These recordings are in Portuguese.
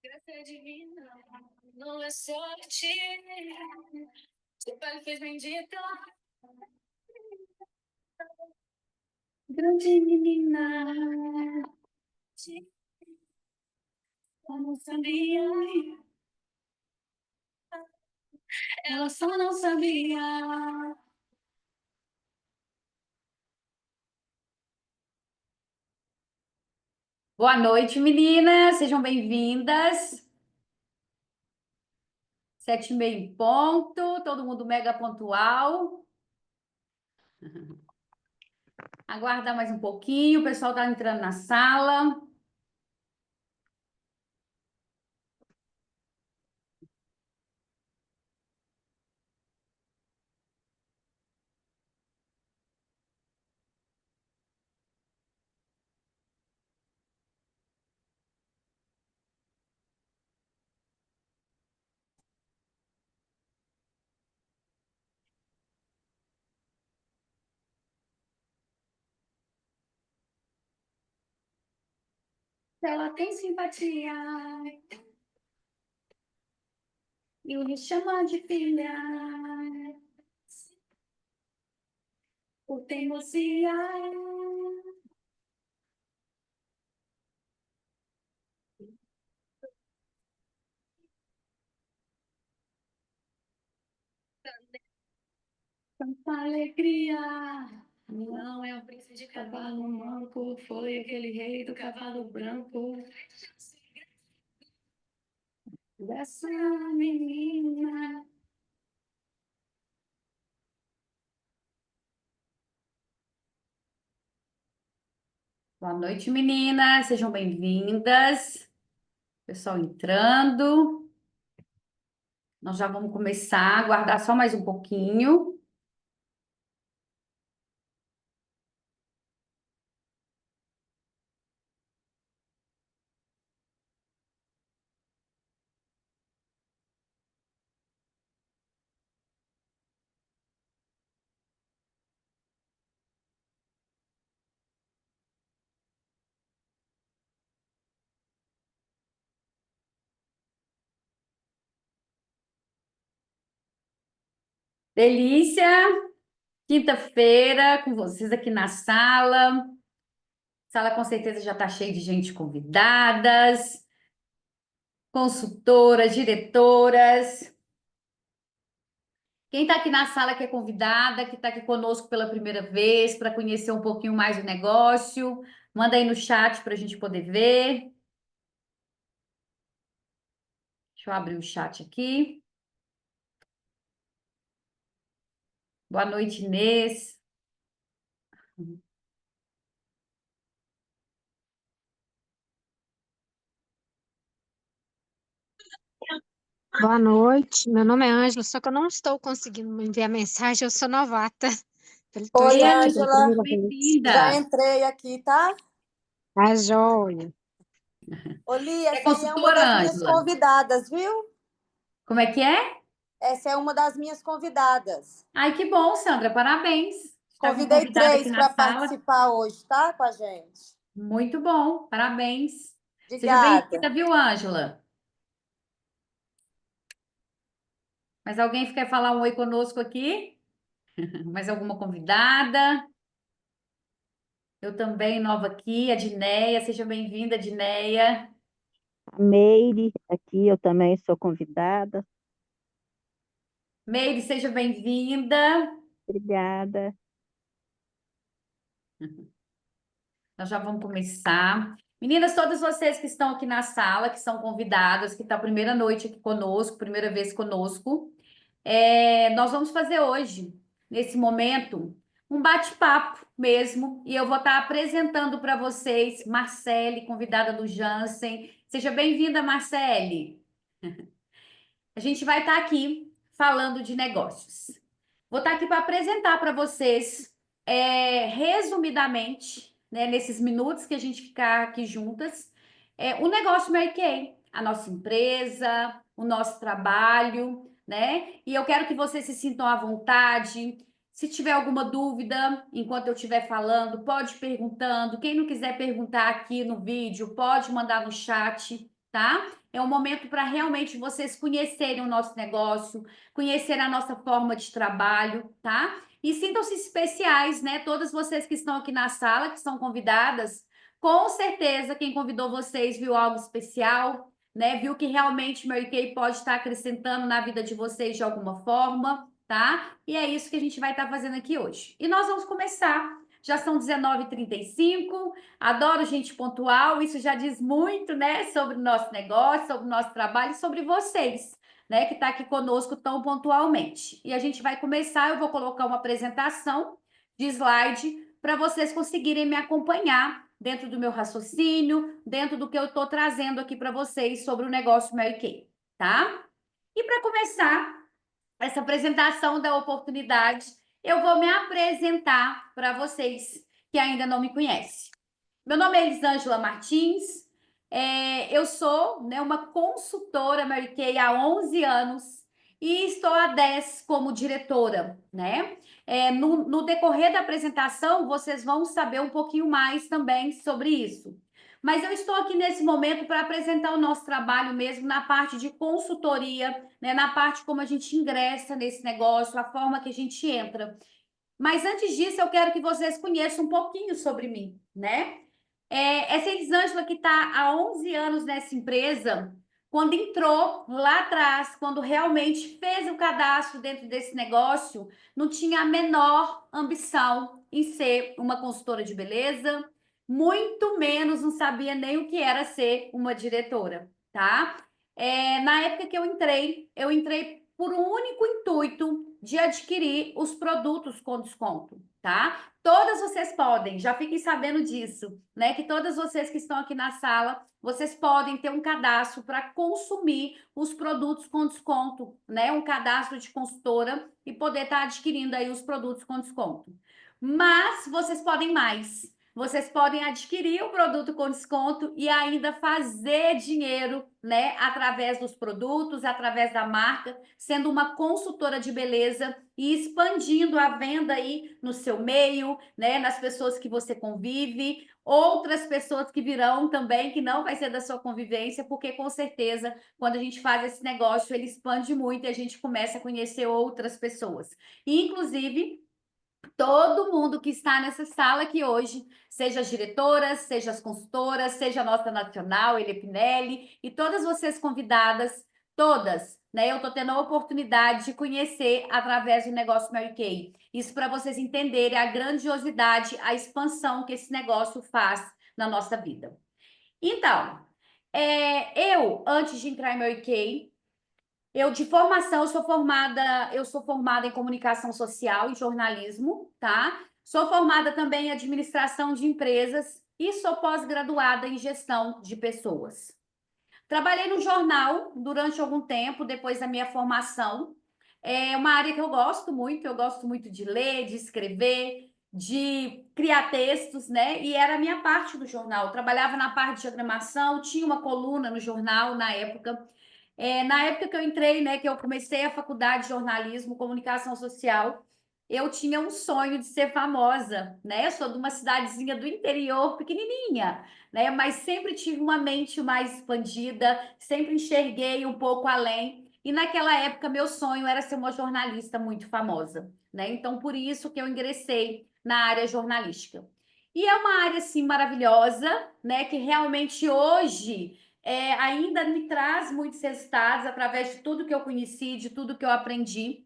Graça divina, não é sorte. Seu pai fez bendito. Grande menina, eu não sabia. Ela só não sabia. Boa noite, meninas. Sejam bem-vindas. 7h30 em ponto. Todo mundo mega pontual. Aguardar mais um pouquinho. O pessoal está entrando na sala. Ela tem simpatia. E o me chama de filha. Por teimosia. Tanta alegria. Não é o príncipe de cavalo manco, foi aquele rei do cavalo branco. Dessa menina. Boa noite, meninas. Sejam bem-vindas. Pessoal entrando. Nós já vamos começar. Aguardar só mais um pouquinho. Delícia! Quinta-feira com vocês aqui na sala. Sala com certeza já está cheia de gente convidadas, consultoras, diretoras. Quem está aqui na sala que é convidada, que está aqui conosco pela primeira vez, para conhecer um pouquinho mais o negócio, manda aí no chat para a gente poder ver. Deixa eu abrir o chat aqui. Boa noite, Inês. Boa noite, meu nome é Ângela, só que eu não estou conseguindo enviar mensagem, eu sou novata. Estou Oi, aqui pela Ângela. primeira vez. Já Bem-vinda. entrei aqui, tá? Tá joia. Ô, Li, É essa aí é uma consultora, das minhas Ângela? convidadas, viu? Como é que é? Essa é uma das minhas convidadas. Ai, que bom, Sandra, parabéns. Está com Convidei convidada aqui 3 na para sala. participar hoje, tá? Com a gente. Muito bom, parabéns. Seja Obrigada. bem-vinda, viu, Ângela? Mas alguém quer falar um oi conosco aqui? Mais alguma convidada? Eu também, nova aqui, a Dineia. Seja bem-vinda, Dineia. A Meire, aqui eu também sou convidada. Meire, seja bem-vinda. Obrigada. Nós já vamos começar. Meninas, todas vocês que estão aqui na sala, que são convidadas, que estão a primeira noite aqui conosco, primeira vez conosco, nós vamos fazer hoje, nesse momento, um bate-papo mesmo, e eu vou estar apresentando para vocês Marcele, convidada do Jansen. Seja bem-vinda, Marcele. A gente vai estar aqui falando de negócios. Vou estar aqui para apresentar para vocês, resumidamente, né, nesses minutos que a gente ficar aqui juntas, o negócio Mary Kay. a nossa empresa, o nosso trabalho, né? E eu quero que vocês se sintam à vontade. Se tiver alguma dúvida enquanto eu estiver falando, pode ir perguntando. Quem não quiser perguntar aqui no vídeo, pode mandar no chat, tá? É um momento para realmente vocês conhecerem o nosso negócio, conhecer a nossa forma de trabalho, tá? E sintam-se especiais, né? Todas vocês que estão aqui na sala, que são convidadas, com certeza quem convidou vocês viu algo especial, né? Viu que realmente Mary Kay pode estar acrescentando na vida de vocês de alguma forma, tá? E é isso que a gente vai estar fazendo aqui hoje. E nós vamos começar. Já são 19h35. Adoro gente pontual. Isso já diz muito, né? Sobre o nosso negócio, sobre o nosso trabalho e sobre vocês, né? Que está aqui conosco tão pontualmente. E a gente vai começar. Eu vou colocar uma apresentação de slide para vocês conseguirem me acompanhar dentro do meu raciocínio, dentro do que eu estou trazendo aqui para vocês sobre o negócio Mary Kay, tá? E para começar essa apresentação da oportunidade, eu vou me apresentar para vocês que ainda não me conhecem. Meu nome é Elisângela Martins, eu sou, né, uma consultora Mary Kay há 11 anos e estou há 10 como diretora, né? No decorrer da apresentação, vocês vão saber um pouquinho mais também sobre isso. Mas eu estou aqui nesse momento para apresentar o nosso trabalho mesmo na parte de consultoria, né, na parte como a gente ingressa nesse negócio, a forma que a gente entra. Mas antes disso, eu quero que vocês conheçam um pouquinho sobre mim, né? Essa Elisângela que está há 11 anos nessa empresa, quando entrou lá atrás, quando realmente fez o cadastro dentro desse negócio, não tinha a menor ambição em ser uma consultora de beleza, muito menos não sabia nem o que era ser uma diretora, tá? Na época que eu entrei por um único intuito de adquirir os produtos com desconto, tá? Todas vocês podem, já fiquem sabendo disso, né? Que todas vocês que estão aqui na sala, vocês podem ter um cadastro para consumir os produtos com desconto, né? Um cadastro de consultora e poder estar adquirindo aí os produtos com desconto. Mas vocês podem mais. Vocês podem adquirir o produto com desconto e ainda fazer dinheiro, né, através dos produtos, através da marca, sendo uma consultora de beleza e expandindo a venda aí no seu meio, né, nas pessoas que você convive, outras pessoas que virão também, que não vai ser da sua convivência, porque com certeza, quando a gente faz esse negócio, ele expande muito e a gente começa a conhecer outras pessoas. E, inclusive, todo mundo que está nessa sala aqui hoje, seja as diretoras, seja as consultoras, seja a nossa nacional, Elepinelli, e todas vocês convidadas, todas, né? Eu estou tendo a oportunidade de conhecer através do negócio Mary Kay. Isso para vocês entenderem a grandiosidade, a expansão que esse negócio faz na nossa vida. Então, antes de entrar em Mary Kay, de formação, eu sou formada em comunicação social e jornalismo, tá? Sou formada também em administração de empresas e sou pós-graduada em gestão de pessoas. Trabalhei no jornal durante algum tempo, depois da minha formação. É uma área que eu gosto muito de ler, de escrever, de criar textos, né? E era a minha parte do jornal. Eu trabalhava na parte de diagramação, tinha uma coluna no jornal na época. Na época que eu entrei, né, que eu comecei a faculdade de jornalismo, comunicação social, eu tinha um sonho de ser famosa, né? Eu sou de uma cidadezinha do interior, pequenininha, né? Mas sempre tive uma mente mais expandida, sempre enxerguei um pouco além. E naquela época, meu sonho era ser uma jornalista muito famosa, né? Então, por isso que eu ingressei na área jornalística. E é uma área, assim, maravilhosa, né? Que realmente hoje ainda me traz muitos resultados através de tudo que eu conheci, de tudo que eu aprendi.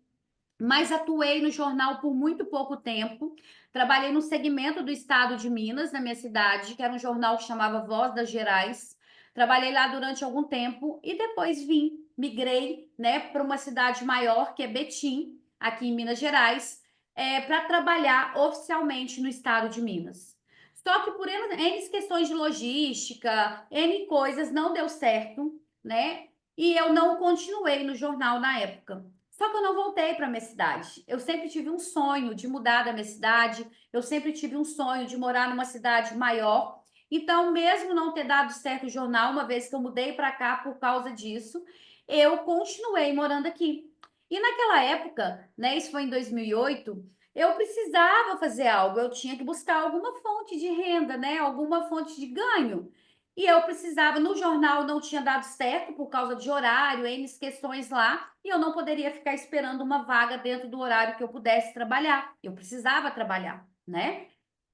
Mas atuei no jornal por muito pouco tempo. Trabalhei no segmento do estado de Minas, na minha cidade, que era um jornal que chamava Voz das Gerais. Trabalhei lá durante algum tempo e depois migrei, né, para uma cidade maior, que é Betim, aqui em Minas Gerais, para trabalhar oficialmente no estado de Minas. Só que por N questões de logística, N coisas, não deu certo, né? E eu não continuei no jornal na época. Só que eu não voltei para minha cidade. Eu sempre tive um sonho de mudar da minha cidade, eu sempre tive um sonho de morar numa cidade maior. Então, mesmo não ter dado certo o jornal, uma vez que eu mudei para cá por causa disso, eu continuei morando aqui. E naquela época, né, isso foi em 2008, eu precisava fazer algo, eu tinha que buscar alguma fonte de renda, né, alguma fonte de ganho. E eu precisava, no jornal não tinha dado certo por causa de horário, N questões lá, e eu não poderia ficar esperando uma vaga dentro do horário que eu pudesse trabalhar. Eu precisava trabalhar, né?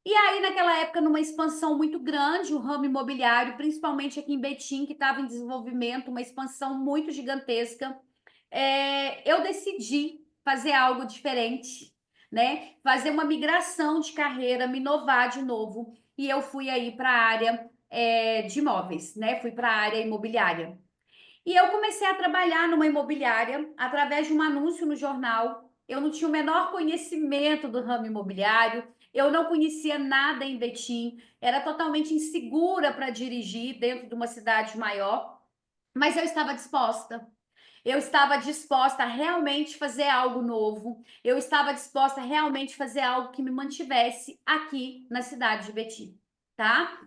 E aí, naquela época, numa expansão muito grande, o ramo imobiliário, principalmente aqui em Betim, que estava em desenvolvimento, uma expansão muito gigantesca, eu decidi fazer algo diferente, né? Fazer uma migração de carreira, me inovar de novo. E eu fui aí para a área de imóveis, né? Fui para a área imobiliária. E eu comecei a trabalhar numa imobiliária através de um anúncio no jornal. Eu não tinha o menor conhecimento do ramo imobiliário, eu não conhecia nada em Betim, era totalmente insegura para dirigir dentro de uma cidade maior, mas eu estava disposta. Eu estava disposta a realmente fazer algo novo. Eu estava disposta a realmente fazer algo que me mantivesse aqui na cidade de Betim, tá?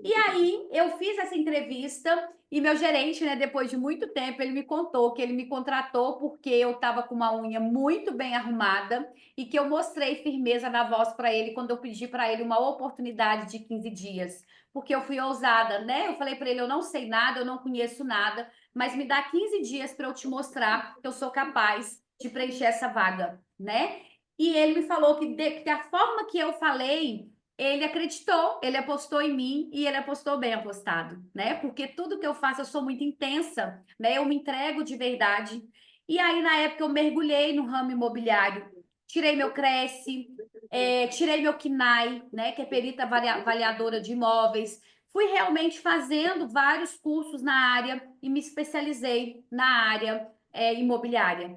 E aí eu fiz essa entrevista e meu gerente, né, depois de muito tempo, ele me contou que ele me contratou porque eu estava com uma unha muito bem arrumada e que eu mostrei firmeza na voz para ele quando eu pedi para ele uma oportunidade de 15 dias, porque eu fui ousada, né? Eu falei para ele, eu não sei nada, eu não conheço nada, mas me dá 15 dias para eu te mostrar que eu sou capaz de preencher essa vaga, né? E ele me falou que a forma que eu falei, ele acreditou, ele apostou em mim e ele apostou bem apostado, né? Porque tudo que eu faço, eu sou muito intensa, né? Eu me entrego de verdade. E aí, na época, eu mergulhei no ramo imobiliário, tirei meu Cresce, tirei meu KNAI, né? Que é perita avaliadora de imóveis. Fui realmente fazendo vários cursos na área e me especializei na área imobiliária.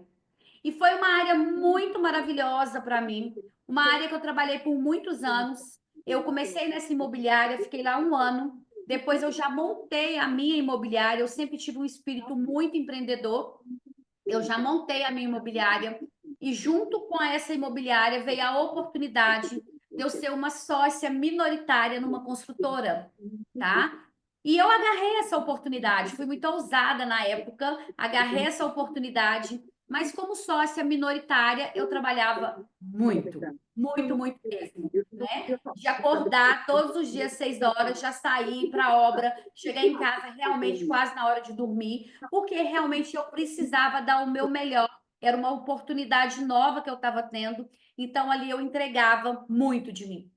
E foi uma área muito maravilhosa para mim, uma área que eu trabalhei por muitos anos. Eu comecei nessa imobiliária, fiquei lá um ano. Depois eu já montei a minha imobiliária. Eu sempre tive um espírito muito empreendedor. Eu já montei a minha imobiliária e junto com essa imobiliária veio a oportunidade de eu ser uma sócia minoritária numa construtora, tá? E eu agarrei essa oportunidade, fui muito ousada na época, agarrei essa oportunidade, mas como sócia minoritária eu trabalhava muito, muito, muito mesmo, né? De acordar todos os dias 6 horas, já sair para a obra, chegar em casa realmente quase na hora de dormir, porque realmente eu precisava dar o meu melhor. Era uma oportunidade nova que eu estava tendo, então ali eu entregava muito de mim.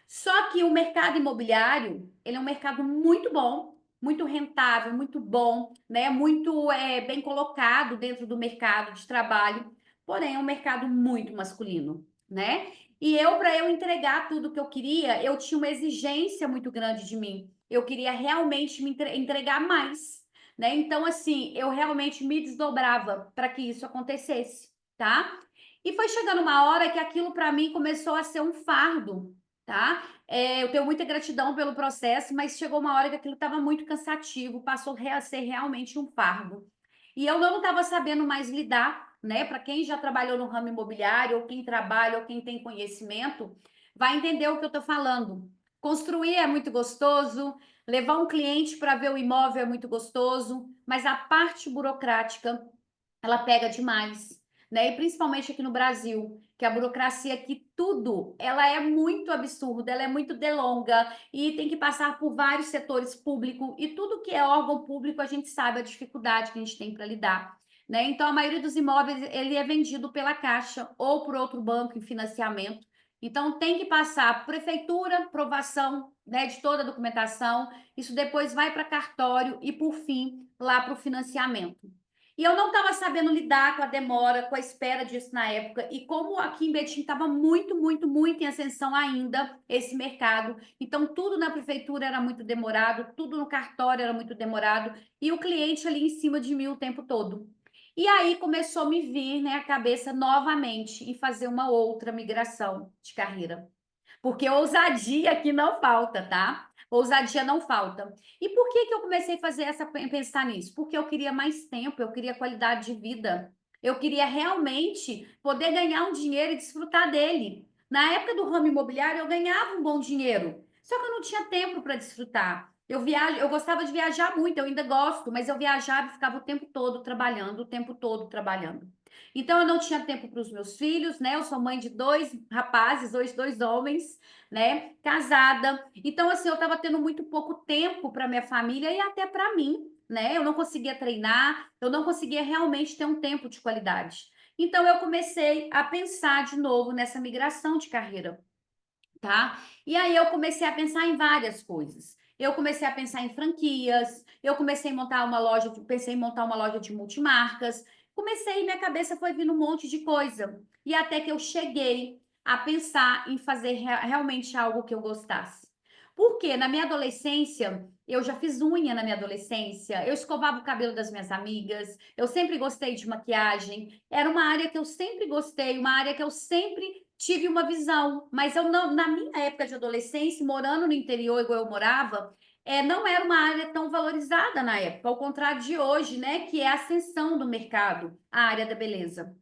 Só que o mercado imobiliário, ele é um mercado muito bom, muito rentável, muito bom, né? Muito bem colocado dentro do mercado de trabalho, porém é um mercado muito masculino, né? E para eu entregar tudo que eu queria, eu tinha uma exigência muito grande de mim. Eu queria realmente me entregar mais, né? Então, assim, eu realmente me desdobrava para que isso acontecesse, tá? E foi chegando uma hora que aquilo para mim começou a ser um fardo, tá? Eu tenho muita gratidão pelo processo, mas chegou uma hora que aquilo estava muito cansativo, passou a ser realmente um fardo. E eu não estava sabendo mais lidar, né? Para quem já trabalhou no ramo imobiliário, ou quem trabalha, ou quem tem conhecimento, vai entender o que eu estou falando. Construir é muito gostoso, levar um cliente para ver o imóvel é muito gostoso, mas a parte burocrática, ela pega demais, né? E principalmente aqui no Brasil, que a burocracia aqui tudo, ela é muito absurda, ela é muito delonga e tem que passar por vários setores públicos e tudo que é órgão público a gente sabe a dificuldade que a gente tem para lidar, né? Então a maioria dos imóveis ele é vendido pela Caixa ou por outro banco em financiamento. Então tem que passar prefeitura, aprovação, né, de toda a documentação. Isso depois vai para cartório e por fim lá para o financiamento. E eu não estava sabendo lidar com a demora, com a espera disso na época. E como aqui em Betim estava muito, muito, muito em ascensão ainda esse mercado. Então, tudo na prefeitura era muito demorado, tudo no cartório era muito demorado. E o cliente ali em cima de mim o tempo todo. E aí começou a me vir, né, a cabeça novamente em fazer uma outra migração de carreira. Porque ousadia aqui não falta, tá? Ousadia não falta. E por que eu comecei a pensar nisso? Porque eu queria mais tempo, eu queria qualidade de vida. Eu queria realmente poder ganhar um dinheiro e desfrutar dele. Na época do ramo imobiliário, eu ganhava um bom dinheiro. Só que eu não tinha tempo para desfrutar. Eu gostava de viajar muito, eu ainda gosto, mas eu viajava e ficava o tempo todo trabalhando, o tempo todo trabalhando. Então eu não tinha tempo para os meus filhos, né? Eu sou mãe de dois rapazes, hoje dois homens, né? Casada. Então assim, eu estava tendo muito pouco tempo para minha família e até para mim, né? Eu não conseguia treinar, eu não conseguia realmente ter um tempo de qualidade. Então eu comecei a pensar de novo nessa migração de carreira, tá? E aí eu comecei a pensar em várias coisas. Eu comecei a pensar em franquias, eu comecei a montar uma loja, pensei em montar uma loja de multimarcas. Comecei, minha cabeça foi vindo um monte de coisa. E até que eu cheguei a pensar em fazer realmente algo que eu gostasse. Porque na minha adolescência, eu já fiz unha na minha adolescência, eu escovava o cabelo das minhas amigas, eu sempre gostei de maquiagem, era uma área que eu sempre gostei, uma área que eu sempre tive uma visão, mas eu não, na minha época de adolescência, morando no interior igual eu morava, não era uma área tão valorizada na época, ao contrário de hoje, né, que é a ascensão do mercado, a área da beleza.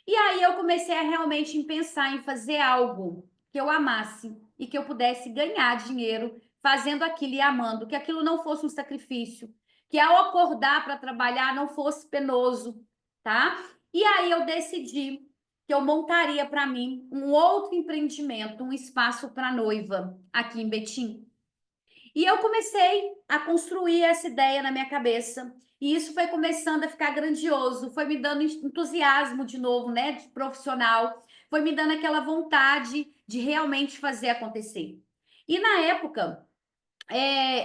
E aí eu comecei a realmente pensar em fazer algo que eu amasse e que eu pudesse ganhar dinheiro fazendo aquilo e amando, que aquilo não fosse um sacrifício, que ao acordar para trabalhar não fosse penoso, tá? E aí eu decidi que eu montaria para mim um outro empreendimento, um espaço para noiva aqui em Betim. E eu comecei a construir essa ideia na minha cabeça. E isso foi começando a ficar grandioso, foi me dando entusiasmo de novo, né, de profissional, foi me dando aquela vontade de realmente fazer acontecer. E na época,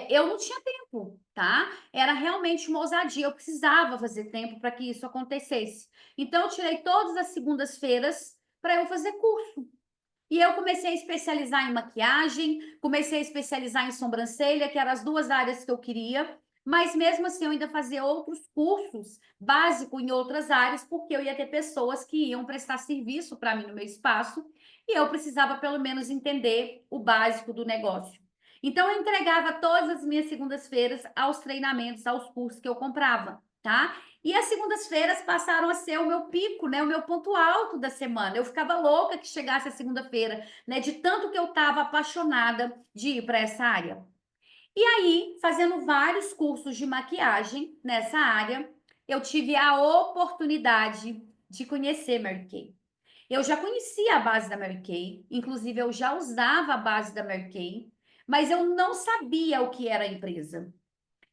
eu não tinha tempo, tá? Era realmente uma ousadia, eu precisava fazer tempo para que isso acontecesse. Então, eu tirei todas as segundas-feiras para eu fazer curso. E eu comecei a especializar em maquiagem, comecei a especializar em sobrancelha, que eram as duas áreas que eu queria, mas mesmo assim eu ainda fazia outros cursos básicos em outras áreas, porque eu ia ter pessoas que iam prestar serviço para mim no meu espaço, e eu precisava pelo menos entender o básico do negócio. Então eu entregava todas as minhas segundas-feiras aos treinamentos, aos cursos que eu comprava, tá? E as segundas-feiras passaram a ser o meu pico, né? O meu ponto alto da semana. Eu ficava louca que chegasse a segunda-feira, né? De tanto que eu estava apaixonada de ir para essa área. E aí, fazendo vários cursos de maquiagem nessa área, eu tive a oportunidade de conhecer Mary Kay. Eu já conhecia a base da Mary Kay, inclusive eu já usava a base da Mary Kay, mas eu não sabia o que era a empresa.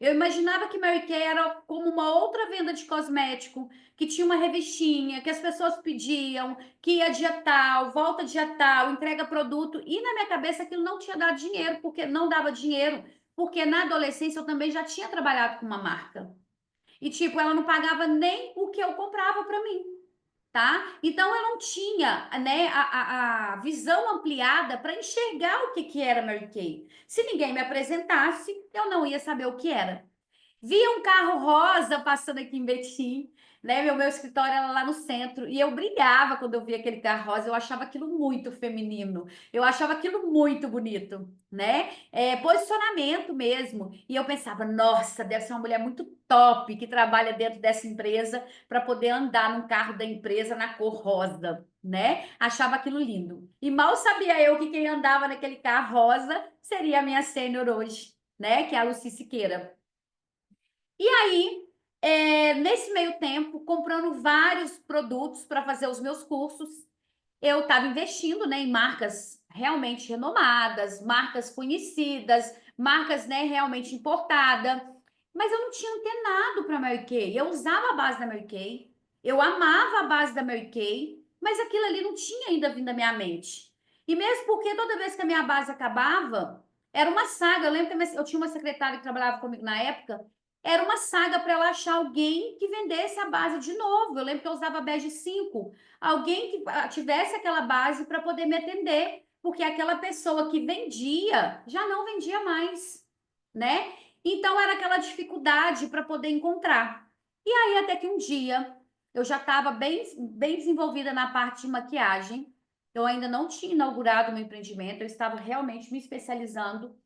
Eu imaginava que Mary Kay era como uma outra venda de cosmético, que tinha uma revistinha, que as pessoas pediam, que ia dia tal, volta dia tal, entrega produto. E na minha cabeça aquilo não tinha dado dinheiro, porque não dava dinheiro, porque na adolescência eu também já tinha trabalhado com uma marca. E tipo, ela não pagava nem o que eu comprava para mim, tá? Então eu não tinha, né, a visão ampliada para enxergar o que era Mary Kay. Se ninguém me apresentasse, eu não ia saber o que era. Vi um carro rosa passando aqui em Betim, né? Meu escritório era lá no centro, e eu brilhava quando eu via aquele carro rosa, eu achava aquilo muito feminino, eu achava aquilo muito bonito, né? Posicionamento mesmo. E eu pensava, nossa, deve ser uma mulher muito top que trabalha dentro dessa empresa para poder andar num carro da empresa na cor rosa, né? Achava aquilo lindo. E mal sabia eu que quem andava naquele carro rosa seria a minha sênior hoje, né? Que é a Lucy Siqueira. E aí, nesse meio tempo, comprando vários produtos para fazer os meus cursos, eu estava investindo, né, em marcas realmente renomadas, marcas conhecidas, marcas, né, realmente importadas. Mas eu não tinha antenado para a Mary Kay. Eu usava a base da Mary Kay, eu amava a base da Mary Kay, mas aquilo ali não tinha ainda vindo à minha mente. E mesmo porque toda vez que a minha base acabava, era uma saga. Eu lembro que eu tinha uma secretária que trabalhava comigo na época, era uma saga para ela achar alguém que vendesse a base de novo. Eu lembro que eu usava a Bege 5, alguém que tivesse aquela base para poder me atender, porque aquela pessoa que vendia já não vendia mais, né? Então era aquela dificuldade para poder encontrar. E aí até que um dia eu já estava bem desenvolvida na parte de maquiagem. Eu ainda não tinha inaugurado meu empreendimento, eu estava realmente me especializando.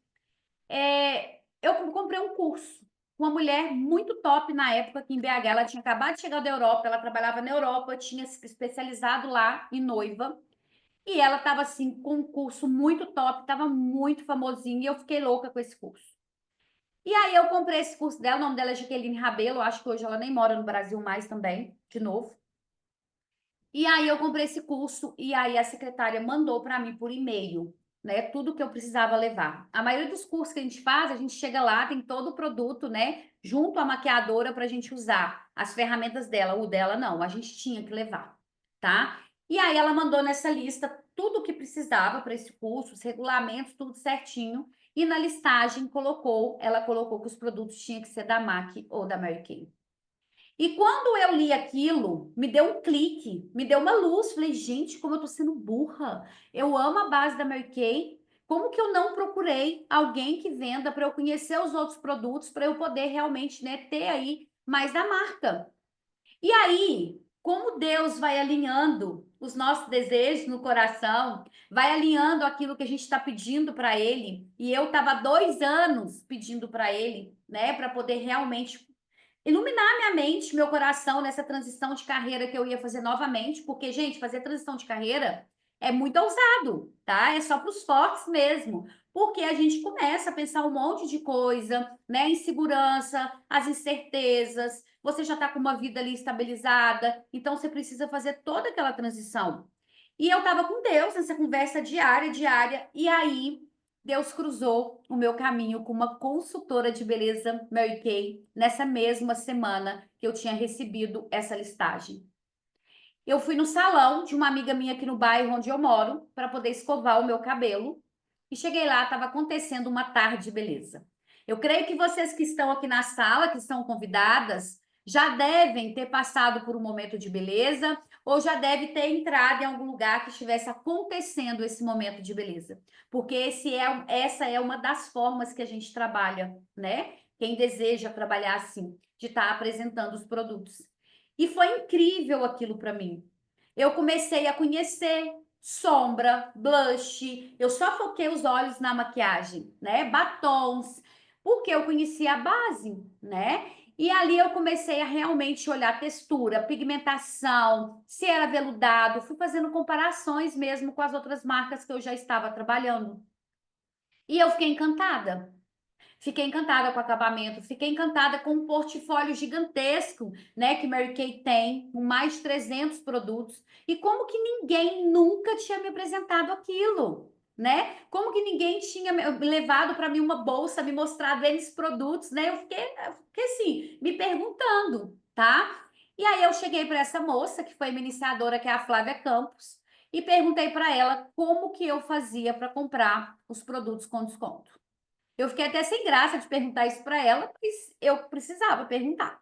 Eu comprei um curso com uma mulher muito top na época aqui em BH. Ela tinha acabado de chegar da Europa, ela trabalhava na Europa, tinha se especializado lá em noiva. E ela estava assim com um curso muito top, estava muito famosinho e eu fiquei louca com esse curso. E aí eu comprei esse curso dela, o nome dela é Jaqueline Rabelo, acho que hoje ela nem mora no Brasil mais também, de novo. E aí eu comprei esse curso e aí a secretária mandou para mim por e-mail, né, tudo que eu precisava levar. A maioria dos cursos que a gente faz, a gente chega lá, tem todo o produto, né, junto à maquiadora para a gente usar as ferramentas dela. O dela não, a gente tinha que levar, tá? E aí ela mandou nessa lista tudo o que precisava para esse curso, os regulamentos, tudo certinho. E na listagem ela colocou que os produtos tinham que ser da MAC ou da Mary Kay. E quando eu li aquilo, me deu um clique, me deu uma luz. Falei, gente, como eu tô sendo burra. Eu amo a base da Mary Kay. Como que eu não procurei alguém que venda para eu conhecer os outros produtos, para eu poder realmente, né, ter aí mais da marca? E aí, como Deus vai alinhando os nossos desejos no coração, vai alinhando aquilo que a gente está pedindo para Ele, e eu estava 2 anos pedindo para Ele, né, para poder realmente iluminar minha mente, meu coração nessa transição de carreira que eu ia fazer novamente, porque, gente, fazer transição de carreira é muito ousado, tá? É só para os fortes mesmo, porque a gente começa a pensar um monte de coisa, né? Insegurança, as incertezas, você já está com uma vida ali estabilizada, então você precisa fazer toda aquela transição. E eu estava com Deus nessa conversa diária, e aí Deus cruzou o meu caminho com uma consultora de beleza, Mary Kay, nessa mesma semana que eu tinha recebido essa listagem. Eu fui no salão de uma amiga minha aqui no bairro onde eu moro para poder escovar o meu cabelo e cheguei lá, estava acontecendo uma tarde de beleza. Eu creio que vocês que estão aqui na sala, que são convidadas, já devem ter passado por um momento de beleza ou já deve ter entrado em algum lugar que estivesse acontecendo esse momento de beleza, porque essa é uma das formas que a gente trabalha, né? Quem deseja trabalhar assim, de estar apresentando os produtos. E foi incrível aquilo para mim. Eu comecei a conhecer sombra, blush, eu só foquei os olhos na maquiagem, né? Batons, porque eu conhecia a base, né? E ali eu comecei a realmente olhar textura, pigmentação, se era veludado, fui fazendo comparações mesmo com as outras marcas que eu já estava trabalhando. E eu fiquei encantada. Fiquei encantada com o acabamento, fiquei encantada com um portfólio gigantesco, né, que Mary Kay tem, com mais de 300 produtos. E como que ninguém nunca tinha me apresentado aquilo, né? Como que ninguém tinha levado para mim uma bolsa, me mostrado esses produtos, né? Eu fiquei assim, me perguntando, tá? E aí eu cheguei para essa moça, que foi minha iniciadora, que é a Flávia Campos, e perguntei para ela como que eu fazia para comprar os produtos com desconto. Eu fiquei até sem graça de perguntar isso para ela, mas eu precisava perguntar.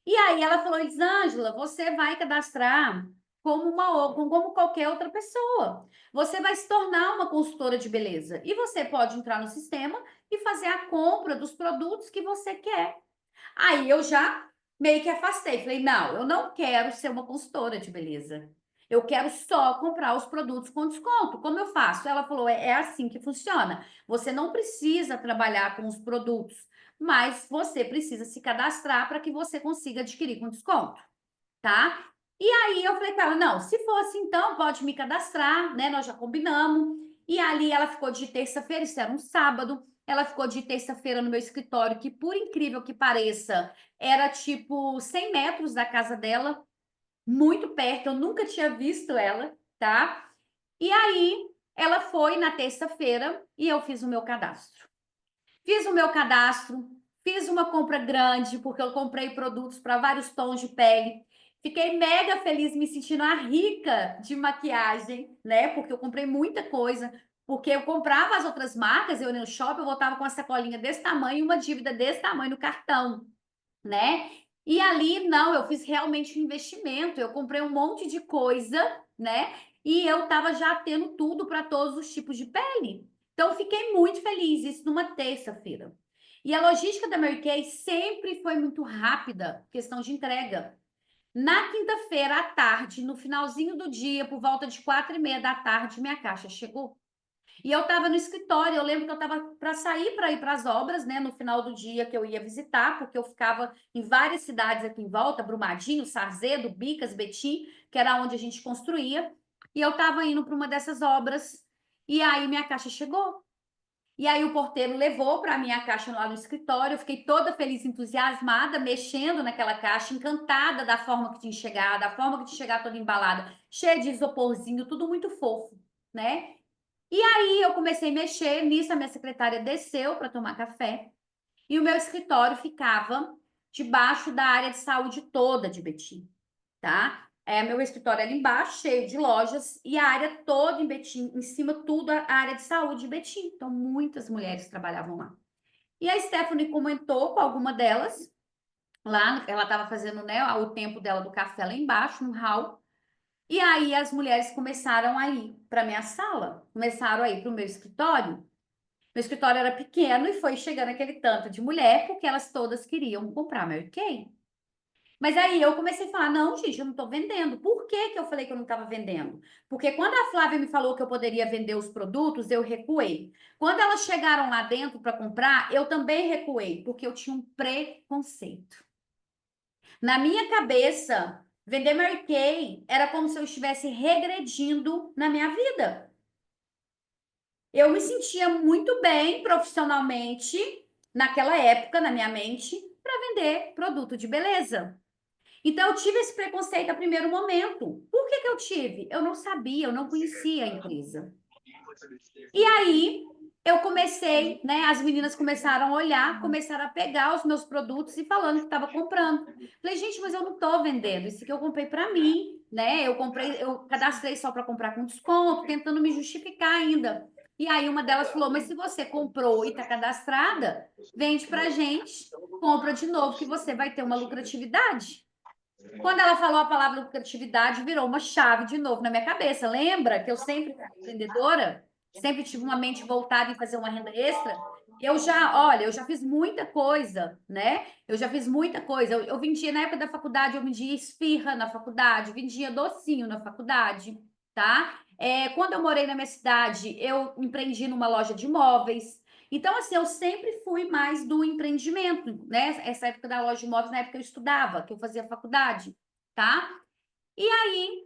E aí ela falou: Elisângela, você vai cadastrar como qualquer outra pessoa. Você vai se tornar uma consultora de beleza e você pode entrar no sistema e fazer a compra dos produtos que você quer. Aí eu já meio que afastei. Falei: não, eu não quero ser uma consultora de beleza. Eu quero só comprar os produtos com desconto. Como eu faço? Ela falou: é assim que funciona. Você não precisa trabalhar com os produtos, mas você precisa se cadastrar para que você consiga adquirir com desconto, tá? E aí eu falei com ela: não, se fosse então, pode me cadastrar, né? Nós já combinamos. E ali ela ficou de terça-feira, isso era um sábado. Ela ficou de terça-feira no meu escritório, que por incrível que pareça, era tipo 100 metros da casa dela, muito perto, eu nunca tinha visto ela, tá? E aí ela foi na terça-feira e eu fiz o meu cadastro. Fiz o meu cadastro, fiz uma compra grande, porque eu comprei produtos para vários tons de pele. Fiquei mega feliz, me sentindo a rica de maquiagem, né? Porque eu comprei muita coisa. Porque eu comprava as outras marcas, eu ia no shopping, eu voltava com uma sacolinha desse tamanho e uma dívida desse tamanho no cartão, né? E ali, não, eu fiz realmente um investimento. Eu comprei um monte de coisa, né? E eu tava já tendo tudo para todos os tipos de pele. Então, fiquei muito feliz, isso numa terça-feira. E a logística da Mary Kay sempre foi muito rápida, questão de entrega. Na quinta-feira, à tarde, no finalzinho do dia, por volta de 4h30 da tarde, minha caixa chegou. E eu estava no escritório, eu lembro que eu estava para sair para ir para as obras, né, no final do dia que eu ia visitar, porque eu ficava em várias cidades aqui em volta, Brumadinho, Sarzedo, Bicas, Betim, que era onde a gente construía. e eu estava indo para uma dessas obras, e aí minha caixa chegou. E aí o porteiro levou para minha caixa lá no escritório, eu fiquei toda feliz, entusiasmada, mexendo naquela caixa, encantada da forma que tinha chegado, da forma que tinha chegado toda embalada, cheia de isoporzinho, tudo muito fofo, né? E aí eu comecei a mexer, nisso a minha secretária desceu para tomar café, e o meu escritório ficava debaixo da área de saúde toda de Betim, tá? Meu escritório era embaixo, cheio de lojas, e a área toda em Betim, em cima tudo a área de saúde de Betim. Então, muitas mulheres trabalhavam lá. E a Stephanie comentou com alguma delas, lá, ela estava fazendo, né, o tempo dela do café lá embaixo, no hall, e aí as mulheres começaram a ir para minha sala, começaram a ir para o meu escritório. Meu escritório era pequeno e foi chegando aquele tanto de mulher, porque elas todas queriam comprar Mary Kay. Mas aí eu comecei a falar, não, gente, eu não estou vendendo. Por que que eu falei que eu não estava vendendo? Porque quando a Flávia me falou que eu poderia vender os produtos, eu recuei. Quando elas chegaram lá dentro para comprar, eu também recuei, porque eu tinha um preconceito. Na minha cabeça, vender Mary Kay era como se eu estivesse regredindo na minha vida. Eu me sentia muito bem profissionalmente, naquela época, na minha mente, para vender produto de beleza. Então, eu tive esse preconceito a primeiro momento. Por que que eu tive? Eu não sabia, eu não conhecia a empresa. E aí, eu comecei, né? As meninas começaram a olhar, começaram a pegar os meus produtos e falando que estava comprando. Falei, gente, mas eu não estou vendendo. Isso que eu comprei para mim, né? Eu cadastrei só para comprar com desconto, tentando me justificar ainda. E aí, uma delas falou, mas se você comprou e está cadastrada, vende para gente, compra de novo, que você vai ter uma lucratividade. Quando ela falou a palavra lucratividade, virou uma chave de novo na minha cabeça. Lembra que eu sempre fui empreendedora? Sempre tive uma mente voltada em fazer uma renda extra? Olha, eu já fiz muita coisa, né? Eu já fiz muita coisa. Eu vendia, na época da faculdade, eu vendia esfirra na faculdade, vendia docinho na faculdade, tá? Quando eu morei na minha cidade, eu empreendi numa loja de imóveis. Então, assim, eu sempre fui mais do empreendimento, né? Essa época da loja de imóveis, na época que eu estudava, que eu fazia faculdade, tá? E aí,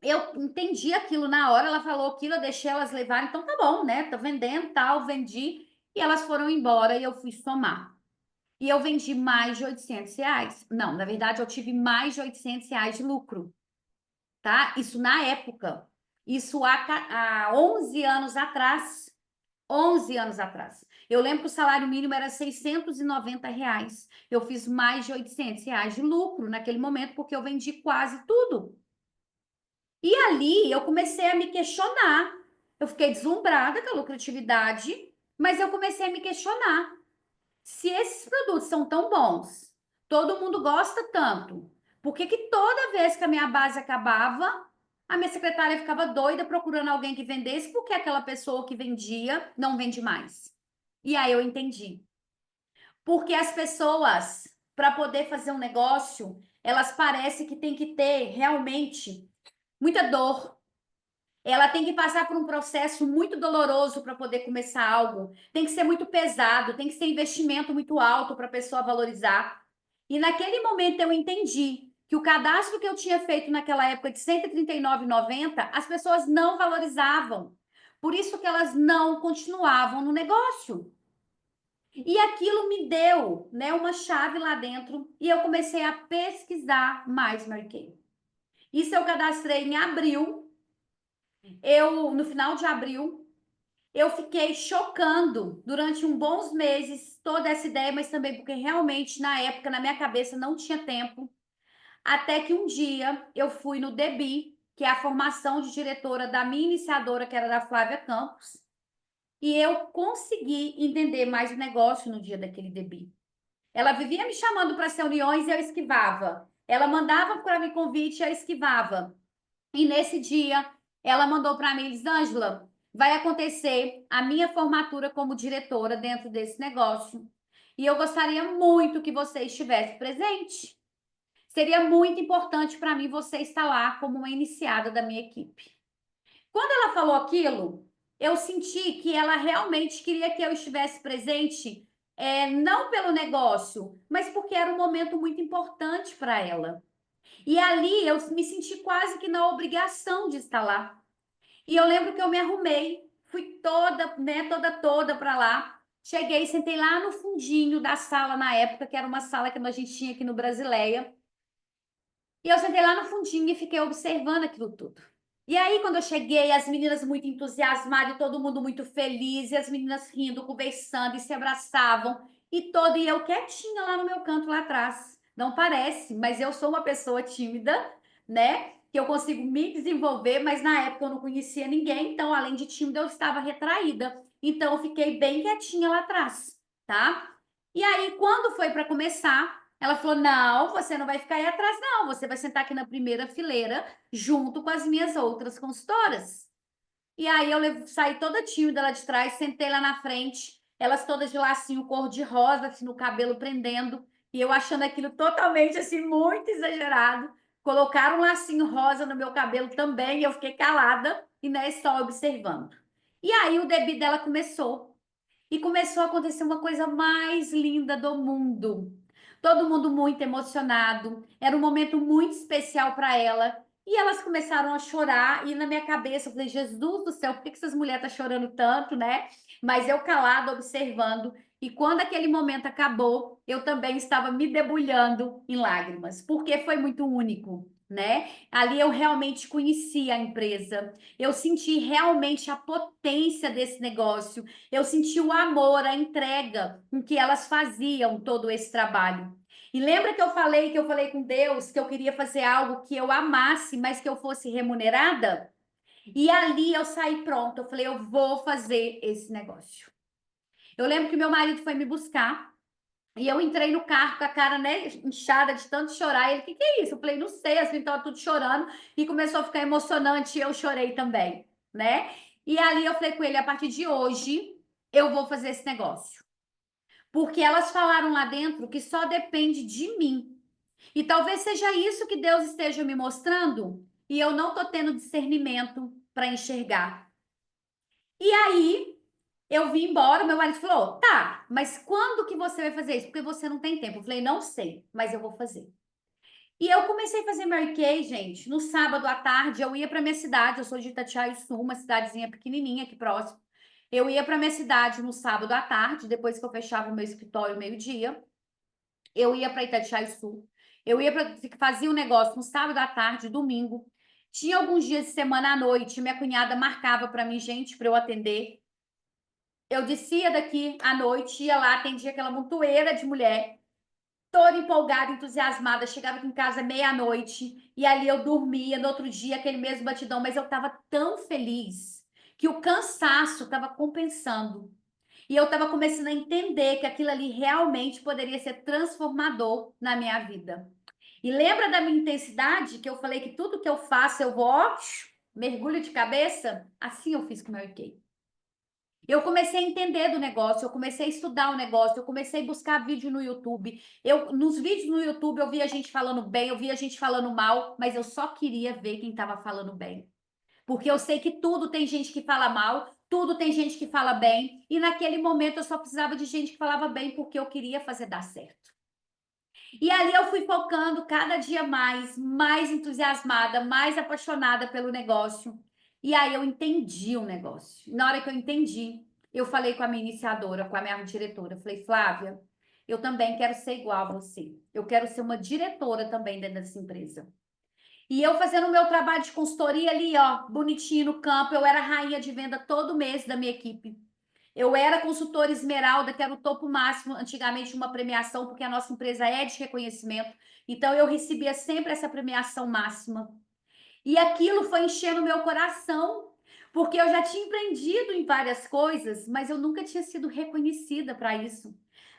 eu entendi aquilo na hora, ela falou aquilo, eu deixei elas levarem, então tá bom, né? Tô vendendo, tal, vendi. E elas foram embora e eu fui somar. E eu vendi mais de R$ 800. Não, na verdade, eu tive mais de R$ 800 de lucro, tá? Isso na época. Isso há 11 anos atrás. 11 anos atrás. Eu lembro que o salário mínimo era R$ 690. Eu fiz mais de R$ 800 de lucro naquele momento, porque eu vendi quase tudo. E ali eu comecei a me questionar. Eu fiquei deslumbrada com a lucratividade, mas eu comecei a me questionar. Se esses produtos são tão bons, todo mundo gosta tanto, por que que toda vez que a minha base acabava, a minha secretária ficava doida procurando alguém que vendesse, porque aquela pessoa que vendia não vende mais? E aí eu entendi. Porque as pessoas, para poder fazer um negócio, elas parecem que tem que ter realmente muita dor. Ela tem que passar por um processo muito doloroso para poder começar algo. Tem que ser muito pesado, tem que ser investimento muito alto para a pessoa valorizar. E naquele momento eu entendi que o cadastro que eu tinha feito naquela época de R$ 139,90, as pessoas não valorizavam. Por isso que elas não continuavam no negócio. E aquilo me deu, né, uma chave lá dentro e eu comecei a pesquisar mais Mary Kay. Isso eu cadastrei em abril. No final de abril, eu fiquei chocando durante bons meses toda essa ideia, mas também porque realmente na época, na minha cabeça, não tinha tempo. Até que um dia eu fui no DEBI, que é a formação de diretora da minha iniciadora, que era da Flávia Campos, e eu consegui entender mais o negócio no dia daquele DEBI. Ela vivia me chamando para as reuniões e eu esquivava. Ela mandava para mim convite e eu esquivava. E nesse dia, ela mandou para mim, Elisângela, vai acontecer a minha formatura como diretora dentro desse negócio. E eu gostaria muito que você estivesse presente. Seria muito importante para mim você estar lá como uma iniciada da minha equipe. Quando ela falou aquilo, eu senti que ela realmente queria que eu estivesse presente, não pelo negócio, mas porque era um momento muito importante para ela. E ali eu me senti quase que na obrigação de estar lá. E eu lembro que eu me arrumei, fui toda, né, toda para lá. Cheguei, sentei lá no fundinho da sala na época, que era uma sala que a gente tinha aqui no Brasileia. E eu sentei lá no fundinho e fiquei observando aquilo tudo. E aí, quando eu cheguei, as meninas muito entusiasmadas, e todo mundo muito feliz, e as meninas rindo, conversando e se abraçavam, e eu quietinha lá no meu canto lá atrás. Não parece, mas eu sou uma pessoa tímida, né? Que eu consigo me desenvolver, mas na época eu não conhecia ninguém, então, além de tímida, eu estava retraída. Então, eu fiquei bem quietinha lá atrás, tá? E aí, quando foi para começar, ela falou: não, você não vai ficar aí atrás, não, você vai sentar aqui na primeira fileira, junto com as minhas outras consultoras. E aí eu saí toda tímida lá de trás, sentei lá na frente, elas todas de lacinho cor-de-rosa, assim, no cabelo prendendo, e eu achando aquilo totalmente, assim, muito exagerado. Colocaram um lacinho rosa no meu cabelo também, e eu fiquei calada e, né, só observando. E aí o debit dela começou. E começou a acontecer uma coisa mais linda do mundo. Todo mundo muito emocionado. Era um momento muito especial para ela. E elas começaram a chorar. E na minha cabeça eu falei: Jesus do céu, por que essas mulheres estão chorando tanto, né? Mas eu calada, observando. E quando aquele momento acabou, eu também estava me debulhando em lágrimas, porque foi muito único, né? Ali eu realmente conheci a empresa. Eu senti realmente a potência desse negócio. Eu senti o amor, a entrega com que elas faziam todo esse trabalho. E lembra que eu falei com Deus que eu queria fazer algo que eu amasse, mas que eu fosse remunerada? E ali eu saí pronta. Eu falei: eu vou fazer esse negócio. Eu lembro que meu marido foi me buscar e eu entrei no carro com a cara, né, inchada de tanto chorar. Ele: o que é isso? Eu falei: não sei, assim, estava tudo chorando e começou a ficar emocionante e eu chorei também, né? E ali eu falei com ele: a partir de hoje eu vou fazer esse negócio. Porque elas falaram lá dentro que só depende de mim. E talvez seja isso que Deus esteja me mostrando e eu não tô tendo discernimento para enxergar. E aí eu vim embora, meu marido falou: tá, mas quando que você vai fazer isso? Porque você não tem tempo. Eu falei: não sei, mas eu vou fazer. E eu comecei a fazer Mary Kay, gente, no sábado à tarde. Eu ia para minha cidade, eu sou de Itatiaia-Sul, uma cidadezinha pequenininha aqui próximo. Eu ia para minha cidade no sábado à tarde, depois que eu fechava o meu escritório meio-dia. Eu ia para Itatiaia-Sul. Eu ia para fazia o um negócio no sábado à tarde, domingo. Tinha alguns dias de semana à noite, minha cunhada marcava para mim, gente, para eu atender. Eu descia daqui à noite, ia lá, atendia aquela montoeira de mulher, toda empolgada, entusiasmada. Chegava aqui em casa meia-noite e ali eu dormia. No outro dia, aquele mesmo batidão, mas eu estava tão feliz que o cansaço estava compensando. E eu estava começando a entender que aquilo ali realmente poderia ser transformador na minha vida. E lembra da minha intensidade, que eu falei que tudo que eu faço eu vou, ó, mergulho de cabeça? Assim eu fiz com o Mary Kay. Eu comecei a entender do negócio, eu comecei a estudar o negócio, eu comecei a buscar vídeo no YouTube. Nos vídeos no YouTube eu via gente falando bem, eu via gente falando mal, mas eu só queria ver quem estava falando bem. Porque eu sei que tudo tem gente que fala mal, tudo tem gente que fala bem, e naquele momento eu só precisava de gente que falava bem porque eu queria fazer dar certo. E ali eu fui focando cada dia mais entusiasmada, mais apaixonada pelo negócio. E aí eu entendi o negócio. Na hora que eu entendi, eu falei com a minha iniciadora, com a minha diretora, eu falei: Flávia, eu também quero ser igual a você. Eu quero ser uma diretora também dentro dessa empresa. E eu fazendo o meu trabalho de consultoria ali, ó, bonitinho no campo, eu era rainha de venda todo mês da minha equipe. Eu era consultora Esmeralda, que era o topo máximo, antigamente uma premiação, porque a nossa empresa é de reconhecimento. Então eu recebia sempre essa premiação máxima. E aquilo foi enchendo o meu coração, porque eu já tinha empreendido em várias coisas, mas eu nunca tinha sido reconhecida para isso.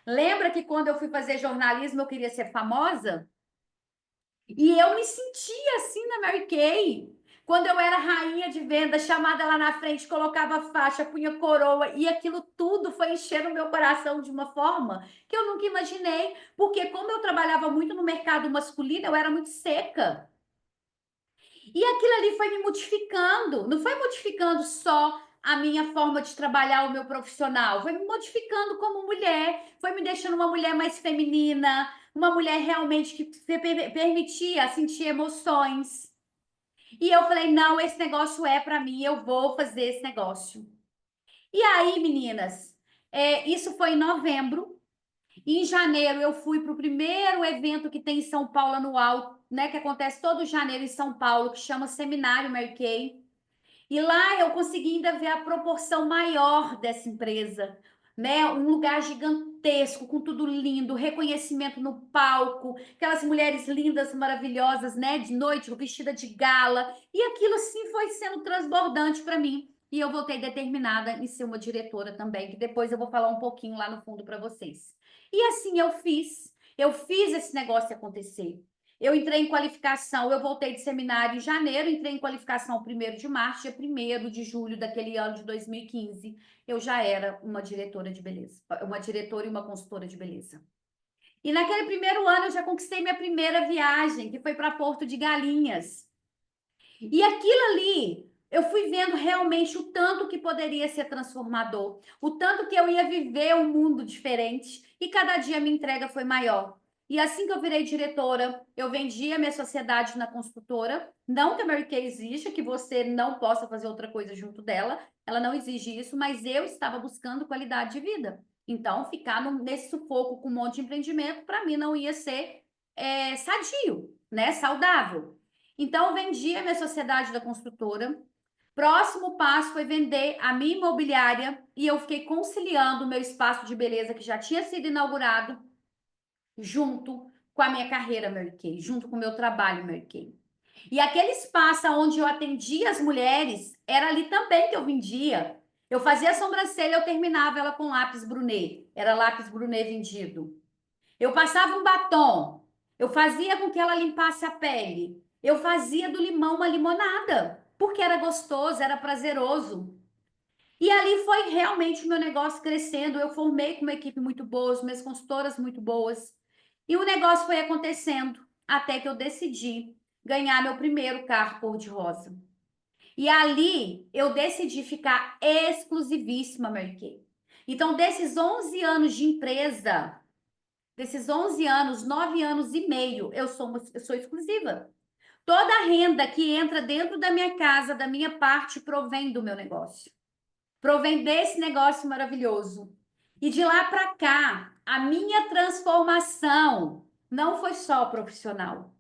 Lembra que quando eu fui fazer jornalismo eu queria ser famosa? E eu me sentia assim na Mary Kay. Quando eu era rainha de venda, chamada lá na frente, colocava faixa, punha coroa, e aquilo tudo foi enchendo o meu coração de uma forma que eu nunca imaginei. Porque como eu trabalhava muito no mercado masculino, eu era muito seca. E aquilo ali foi me modificando. Não foi modificando só a minha forma de trabalhar o meu profissional, foi me modificando como mulher, foi me deixando uma mulher mais feminina, uma mulher realmente que permitia sentir emoções. E eu falei, não, esse negócio é para mim, eu vou fazer esse negócio. E aí, meninas, isso foi em novembro. E em janeiro eu fui para o primeiro evento que tem em São Paulo anual, né, que acontece todo janeiro em São Paulo, que chama Seminário Mary Kay. E lá eu consegui ainda ver a proporção maior dessa empresa, né? Um lugar gigantesco, com tudo lindo, reconhecimento no palco, aquelas mulheres lindas, maravilhosas, né? De noite, vestida de gala. E aquilo sim foi sendo transbordante para mim. E eu voltei determinada em ser uma diretora também, que depois eu vou falar um pouquinho lá no fundo para vocês. E assim eu fiz esse negócio acontecer. Eu entrei em qualificação, eu voltei de seminário em janeiro, entrei em qualificação 1º de março, dia 1º de julho daquele ano de 2015, eu já era uma diretora de beleza, uma diretora e uma consultora de beleza. E naquele primeiro ano eu já conquistei minha primeira viagem, que foi para Porto de Galinhas. E aquilo ali, eu fui vendo realmente o tanto que poderia ser transformador, o tanto que eu ia viver um mundo diferente, e cada dia a minha entrega foi maior. E assim que eu virei diretora, eu vendi a minha sociedade na construtora. Não que a Mary Kay exija, que você não possa fazer outra coisa junto dela, ela não exige isso, mas eu estava buscando qualidade de vida. Então, ficar nesse sufoco com um monte de empreendimento, para mim não ia ser sadio, né? Saudável. Então, eu vendi a minha sociedade da construtora. Próximo passo foi vender a minha imobiliária e eu fiquei conciliando o meu espaço de beleza que já tinha sido inaugurado junto com a minha carreira Mary Kay, junto com o meu trabalho Mary Kay. E aquele espaço onde eu atendia as mulheres, era ali também que eu vendia. Eu fazia a sobrancelha, eu terminava ela com lápis Brunet. Era lápis Brunet vendido. Eu passava um batom. Eu fazia com que ela limpasse a pele. Eu fazia do limão uma limonada, porque era gostoso, era prazeroso. E ali foi realmente o meu negócio crescendo. Eu formei com uma equipe muito boa, minhas consultoras muito boas. E o negócio foi acontecendo até que eu decidi ganhar meu primeiro carro cor-de-rosa. E ali eu decidi ficar exclusivíssima, Mary Kay. Então, desses 11 anos de empresa, desses 11 anos, 9 anos e meio, eu sou exclusiva. Toda a renda que entra dentro da minha casa, da minha parte, provém do meu negócio. Provém desse negócio maravilhoso. E de lá para cá, a minha transformação não foi só profissional.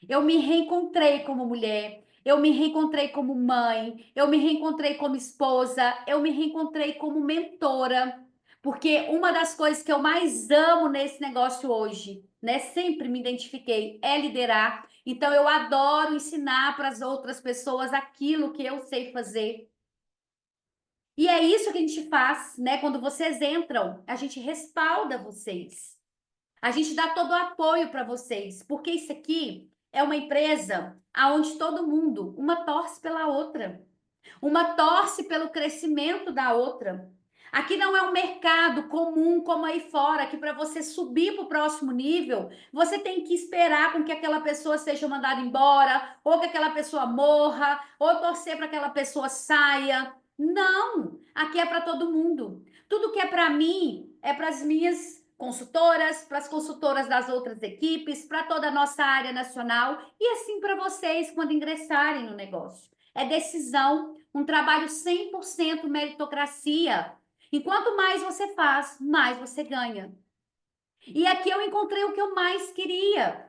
Eu me reencontrei como mulher, eu me reencontrei como mãe, eu me reencontrei como esposa, eu me reencontrei como mentora. Porque uma das coisas que eu mais amo nesse negócio hoje, né, sempre me identifiquei, é liderar. Então eu adoro ensinar para as outras pessoas aquilo que eu sei fazer. E é isso que a gente faz, né? Quando vocês entram, a gente respalda vocês. A gente dá todo o apoio para vocês, porque isso aqui é uma empresa aonde todo mundo, uma torce pela outra. Uma torce pelo crescimento da outra. Aqui não é um mercado comum como aí fora, que para você subir para o próximo nível, você tem que esperar com que aquela pessoa seja mandada embora, ou que aquela pessoa morra, ou torcer para que aquela pessoa saia. Não! Aqui é para todo mundo. Tudo que é para mim é para as minhas consultoras, para as consultoras das outras equipes, para toda a nossa área nacional e assim para vocês quando ingressarem no negócio. É decisão, um trabalho 100% meritocracia. E quanto mais você faz, mais você ganha. E aqui eu encontrei o que eu mais queria: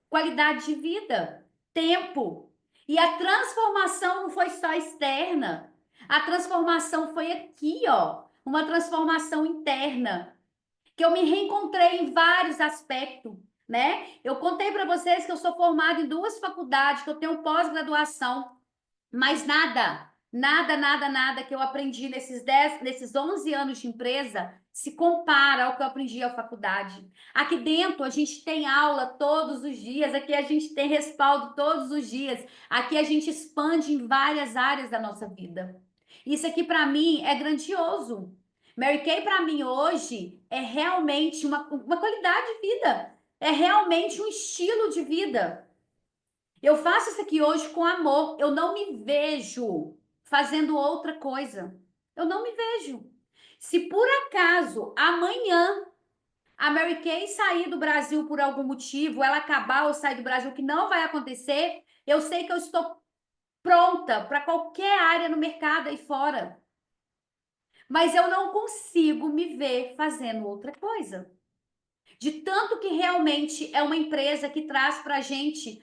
qualidade de vida, tempo. E a transformação não foi só externa. A transformação foi aqui, ó, uma transformação interna, que eu me reencontrei em vários aspectos, né? Eu contei para vocês que eu sou formada em 2 faculdades, que eu tenho pós-graduação, mas nada que eu aprendi nesses 11 anos de empresa se compara ao que eu aprendi à faculdade. Aqui dentro a gente tem aula todos os dias, aqui a gente tem respaldo todos os dias, aqui a gente expande em várias áreas da nossa vida. Isso aqui para mim é grandioso. Mary Kay para mim hoje é realmente uma qualidade de vida, é realmente um estilo de vida. Eu faço isso aqui hoje com amor. Eu não me vejo fazendo outra coisa. Eu não me vejo. Se por acaso amanhã a Mary Kay sair do Brasil por algum motivo, ela acabar ou sair do Brasil, que não vai acontecer, eu sei que eu estou pronta para qualquer área no mercado aí fora. Mas eu não consigo me ver fazendo outra coisa. De tanto que realmente é uma empresa que traz para a gente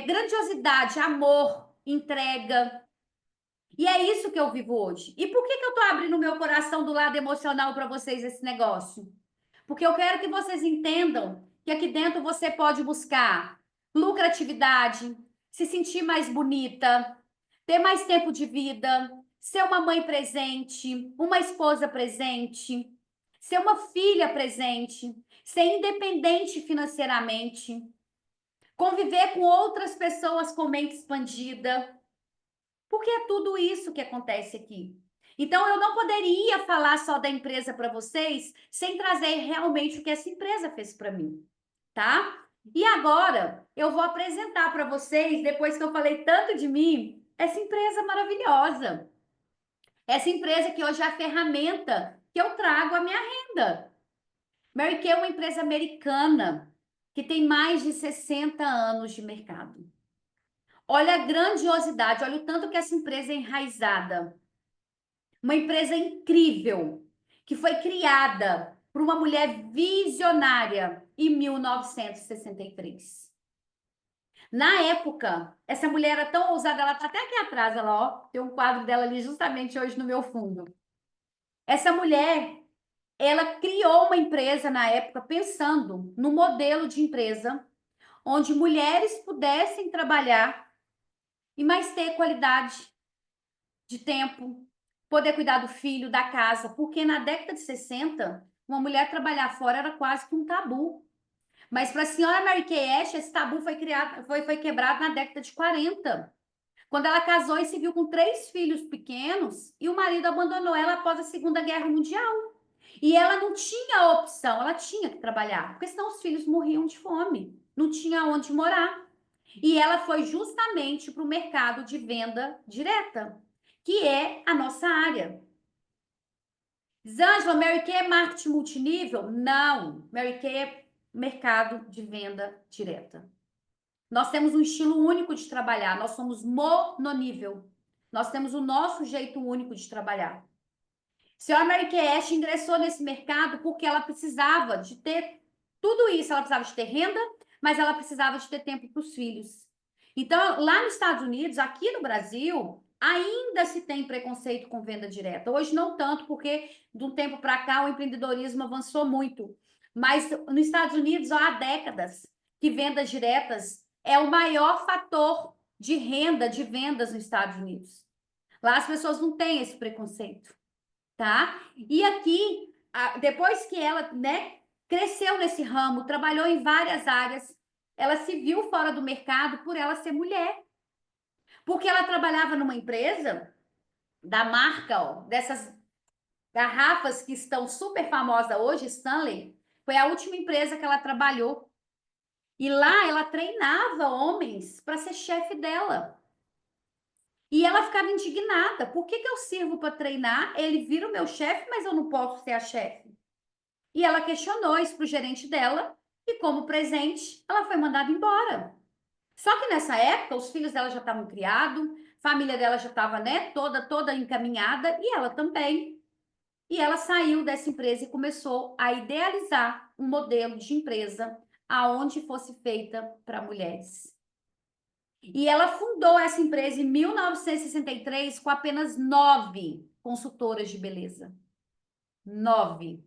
grandiosidade, amor, entrega. E é isso que eu vivo hoje. E por que eu estou abrindo meu coração do lado emocional para vocês esse negócio? Porque eu quero que vocês entendam que aqui dentro você pode buscar lucratividade, se sentir mais bonita, ter mais tempo de vida, ser uma mãe presente, uma esposa presente, ser uma filha presente, ser independente financeiramente, conviver com outras pessoas com mente expandida, porque é tudo isso que acontece aqui. Então, eu não poderia falar só da empresa para vocês sem trazer realmente o que essa empresa fez para mim, tá? E agora, eu vou apresentar para vocês, depois que eu falei tanto de mim, essa empresa maravilhosa. Essa empresa que hoje é a ferramenta que eu trago a minha renda. Mary Kay é uma empresa americana que tem mais de 60 anos de mercado. Olha a grandiosidade, olha o tanto que essa empresa é enraizada. Uma empresa incrível, que foi criada por uma mulher visionária em 1963. Na época, essa mulher era tão ousada, ela está até aqui atrás, ela, ó, tem um quadro dela ali justamente hoje no meu fundo. Essa mulher, ela criou uma empresa na época pensando no modelo de empresa onde mulheres pudessem trabalhar e mais ter qualidade de tempo, poder cuidar do filho, da casa, porque na década de 60, uma mulher trabalhar fora era quase que um tabu. Mas para a senhora Mary Kay Ash, esse tabu foi quebrado na década de 40, quando ela casou e se viu com 3 filhos pequenos e o marido abandonou ela após a Segunda Guerra Mundial. E ela não tinha opção, ela tinha que trabalhar, porque senão os filhos morriam de fome, não tinha onde morar. E ela foi justamente para o mercado de venda direta, que é a nossa área. Zângela, Mary Kay é marketing multinível? Não, Mary Kay é mercado de venda direta. Nós temos um estilo único de trabalhar, nós somos mononível. Nós temos o nosso jeito único de trabalhar. A senhora Mary Kay Ash ingressou nesse mercado porque ela precisava de ter tudo isso. Ela precisava de ter renda, mas ela precisava de ter tempo para os filhos. Então, lá nos Estados Unidos, aqui no Brasil, ainda se tem preconceito com venda direta. Hoje não tanto, porque de um tempo para cá o empreendedorismo avançou muito. Mas nos Estados Unidos, há décadas que vendas diretas é o maior fator de renda, de vendas nos Estados Unidos. Lá as pessoas não têm esse preconceito, tá? E aqui, depois que ela, né, cresceu nesse ramo, trabalhou em várias áreas, ela se viu fora do mercado por ela ser mulher. Porque ela trabalhava numa empresa da marca, ó, dessas garrafas que estão super famosas hoje, Stanley, foi a última empresa que ela trabalhou. E lá ela treinava homens para ser chefe dela. E ela ficava indignada. Por que eu sirvo para treinar? Ele vira o meu chefe, mas eu não posso ser a chefe. E ela questionou isso para o gerente dela. E como presente, ela foi mandada embora. Só que nessa época, os filhos dela já estavam criados, a família dela já estava, né, toda encaminhada, e ela também. E ela saiu dessa empresa e começou a idealizar um modelo de empresa aonde fosse feita para mulheres. E ela fundou essa empresa em 1963 com apenas 9 consultoras de beleza. 9.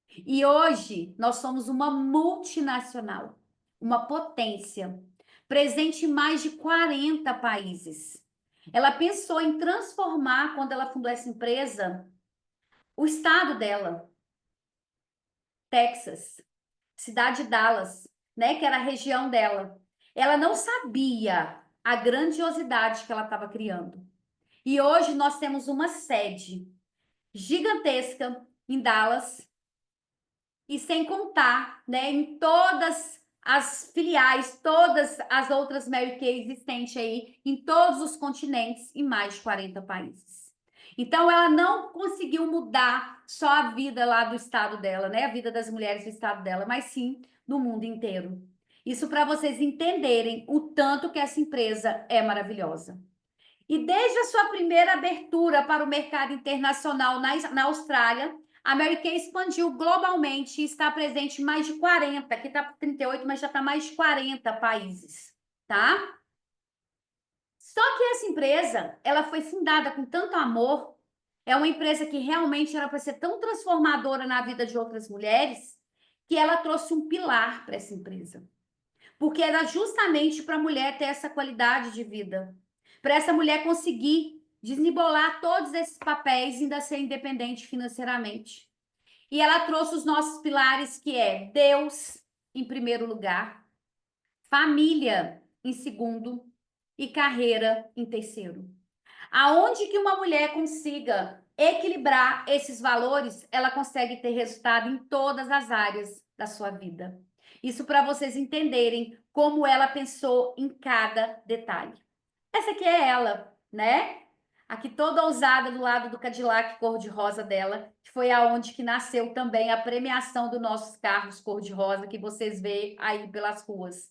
E hoje nós somos uma multinacional, uma potência, presente em mais de 40 países. Ela pensou em transformar, quando ela fundou essa empresa, o estado dela, Texas, cidade de Dallas, né, que era a região dela. Ela não sabia a grandiosidade que ela estava criando. E hoje nós temos uma sede gigantesca em Dallas, e sem contar, né, em todas as filiais, todas as outras Mary Kay existentes aí, em todos os continentes, em mais de 40 países. Então, ela não conseguiu mudar só a vida lá do estado dela, né? A vida das mulheres do estado dela, mas sim do mundo inteiro. Isso para vocês entenderem o tanto que essa empresa é maravilhosa. E desde a sua primeira abertura para o mercado internacional na Austrália, a Mary Kay expandiu globalmente e está presente em mais de 40, aqui está 38, mas já está mais de 40 países, tá? Só que essa empresa, ela foi fundada com tanto amor, é uma empresa que realmente era para ser tão transformadora na vida de outras mulheres, que ela trouxe um pilar para essa empresa. Porque era justamente para a mulher ter essa qualidade de vida, para essa mulher conseguir desembolar todos esses papéis e ainda ser independente financeiramente. E ela trouxe os nossos pilares, que é Deus em primeiro lugar, família em segundo e carreira em terceiro. Aonde que uma mulher consiga equilibrar esses valores, ela consegue ter resultado em todas as áreas da sua vida. Isso para vocês entenderem como ela pensou em cada detalhe. Essa aqui é ela, né? Aqui toda ousada do lado do Cadillac cor-de-rosa dela, que foi aonde que nasceu também a premiação dos nossos carros cor-de-rosa que vocês veem aí pelas ruas.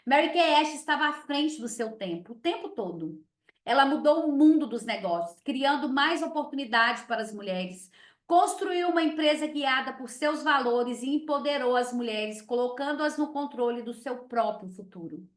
Mary Kay Ash estava à frente do seu tempo, o tempo todo. Ela mudou o mundo dos negócios, criando mais oportunidades para as mulheres. Construiu uma empresa guiada por seus valores e empoderou as mulheres, colocando-as no controle do seu próprio futuro.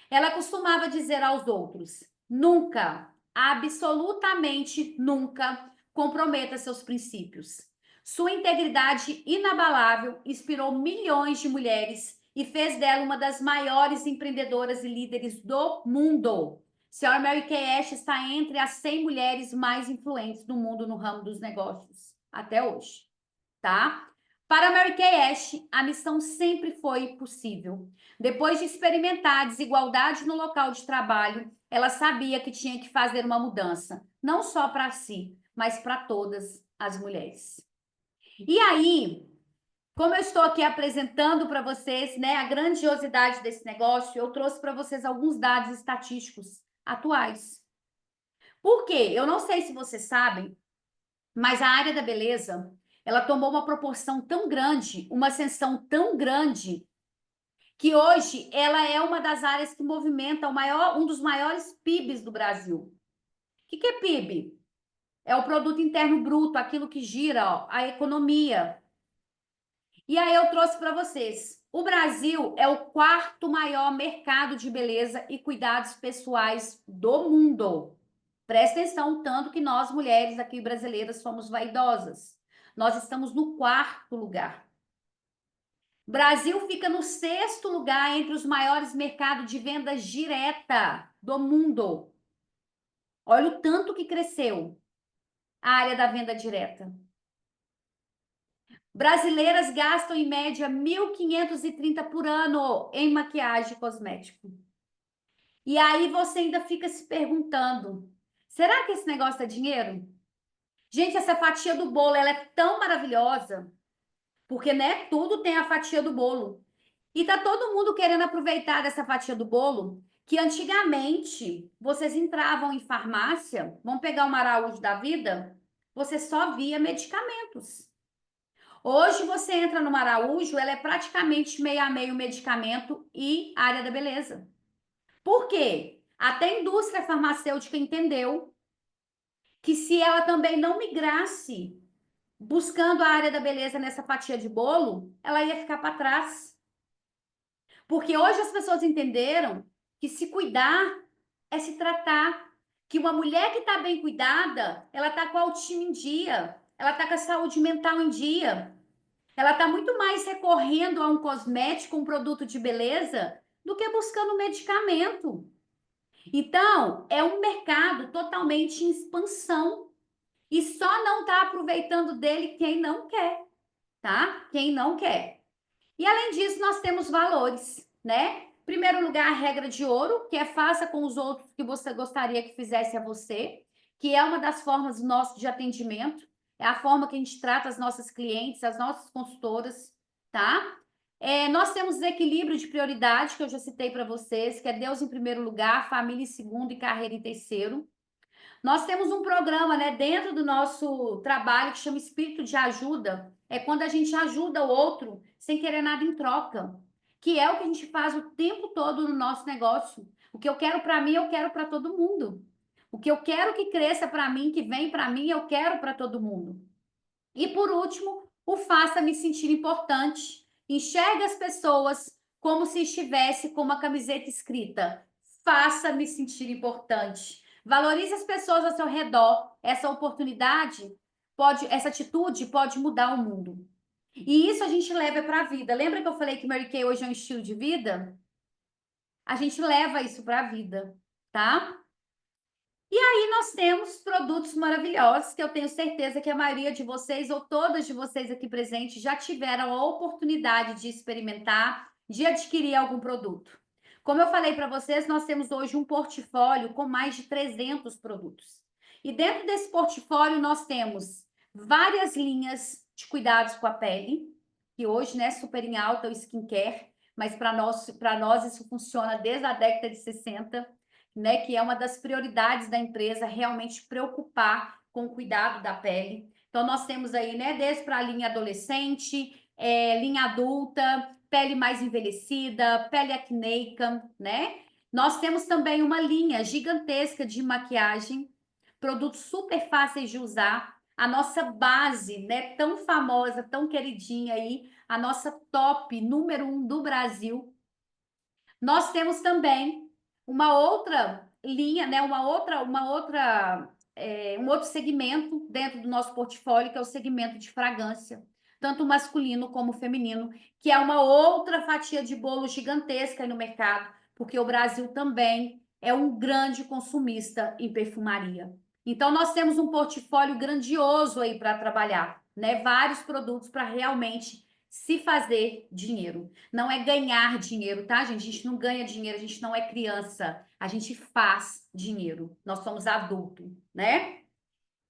Ela costumava dizer aos outros: nunca, absolutamente nunca, comprometa seus princípios. Sua integridade inabalável inspirou milhões de mulheres e fez dela uma das maiores empreendedoras e líderes do mundo. Sra. Mary Kay Ash está entre as 100 mulheres mais influentes do mundo no ramo dos negócios, até hoje, tá? Para Mary Kay Ash, a missão sempre foi possível. Depois de experimentar a desigualdade no local de trabalho, ela sabia que tinha que fazer uma mudança, não só para si, mas para todas as mulheres. E aí, como eu estou aqui apresentando para vocês, né, a grandiosidade desse negócio, eu trouxe para vocês alguns dados estatísticos atuais. Por quê? Eu não sei se vocês sabem, mas a área da beleza, ela tomou uma proporção tão grande, uma ascensão tão grande, que hoje ela é uma das áreas que movimenta um dos maiores PIBs do Brasil. O que é PIB? É o Produto Interno Bruto, aquilo que gira, ó, a economia. E aí eu trouxe para vocês. O Brasil é o quarto maior mercado de beleza e cuidados pessoais do mundo. Presta atenção, tanto que nós, mulheres aqui brasileiras, somos vaidosas. Nós estamos no quarto lugar. Brasil fica no sexto lugar entre os maiores mercados de vendas direta do mundo. Olha o tanto que cresceu a área da venda direta. Brasileiras gastam em média 1.530 por ano em maquiagem e cosmético. E aí você ainda fica se perguntando, será que esse negócio é dinheiro? Gente, essa fatia do bolo, ela é tão maravilhosa, porque, né, tudo tem a fatia do bolo. E tá todo mundo querendo aproveitar dessa fatia do bolo, que antigamente vocês entravam em farmácia, vamos pegar uma Araújo da vida, você só via medicamentos. Hoje você entra no Araújo, ela é praticamente meio a meio medicamento e área da beleza. Por quê? Até a indústria farmacêutica entendeu que se ela também não migrasse buscando a área da beleza nessa fatia de bolo, ela ia ficar para trás. Porque hoje as pessoas entenderam que se cuidar é se tratar. Que uma mulher que está bem cuidada, ela está com a autoestima em dia, ela está com a saúde mental em dia. Ela está muito mais recorrendo a um cosmético, um produto de beleza, do que buscando medicamento. Então, é um mercado totalmente em expansão. E só não está aproveitando dele quem não quer, tá? Quem não quer. E além disso, nós temos valores, né? Primeiro lugar, a regra de ouro, que é faça com os outros o que você gostaria que fizesse a você, que é uma das formas nossas de atendimento, é a forma que a gente trata as nossas clientes, as nossas consultoras, tá? Nós temos equilíbrio de prioridade, que eu já citei para vocês, que é Deus em primeiro lugar, família em segundo e carreira em terceiro. Nós temos um programa, né, dentro do nosso trabalho que chama Espírito de Ajuda. É quando a gente ajuda o outro sem querer nada em troca, que é o que a gente faz o tempo todo no nosso negócio. O que eu quero para mim, eu quero para todo mundo. O que eu quero que cresça para mim, que vem para mim, eu quero para todo mundo. E por último, o faça-me sentir importante. Enxergue as pessoas como se estivesse com uma camiseta escrita: faça-me sentir importante. Valorize as pessoas ao seu redor. Essa oportunidade essa atitude pode mudar o mundo. E isso a gente leva para a vida. Lembra que eu falei que Mary Kay hoje é um estilo de vida? A gente leva isso para a vida, tá? E nós temos produtos maravilhosos que eu tenho certeza que a maioria de vocês ou todas de vocês aqui presentes já tiveram a oportunidade de experimentar, de adquirir algum produto. Como eu falei para vocês, nós temos hoje um portfólio com mais de 300 produtos. E dentro desse portfólio nós temos várias linhas de cuidados com a pele, que hoje, né, super em alta o skincare, mas para nós isso funciona desde a década de 60, né, que é uma das prioridades da empresa, realmente preocupar com o cuidado da pele. Então, nós temos aí, né, desde para a linha adolescente, linha adulta, pele mais envelhecida, pele acneica, né? Nós temos também uma linha gigantesca de maquiagem, produtos super fáceis de usar, a nossa base, né, tão famosa, tão queridinha aí, a nossa top número 1 do Brasil. Nós temos também uma outra linha, né, um outro segmento dentro do nosso portfólio, que é o segmento de fragrância, tanto masculino como feminino, que é uma outra fatia de bolo gigantesca aí no mercado, porque o Brasil também é um grande consumista em perfumaria. Então, nós temos um portfólio grandioso aí para trabalhar, né? Vários produtos para realmente se fazer dinheiro. Não é ganhar dinheiro, tá, gente? A gente não ganha dinheiro, a gente não é criança, a gente faz dinheiro. Nós somos adultos, né?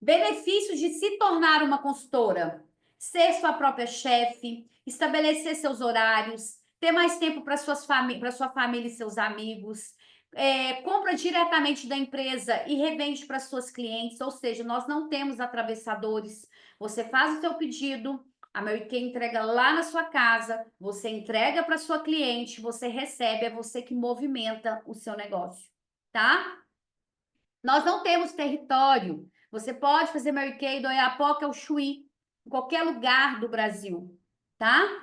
Benefícios de se tornar uma consultora: ser sua própria chefe, estabelecer seus horários, ter mais tempo para sua família e seus amigos, compra diretamente da empresa e revende para suas clientes, ou seja, nós não temos atravessadores. Você faz o seu pedido, a Mary Kay entrega lá na sua casa, você entrega para sua cliente, você recebe, é você que movimenta o seu negócio, tá? Nós não temos território. Você pode fazer Mary Kay do Oiapoque ao Chuí, em qualquer lugar do Brasil, tá?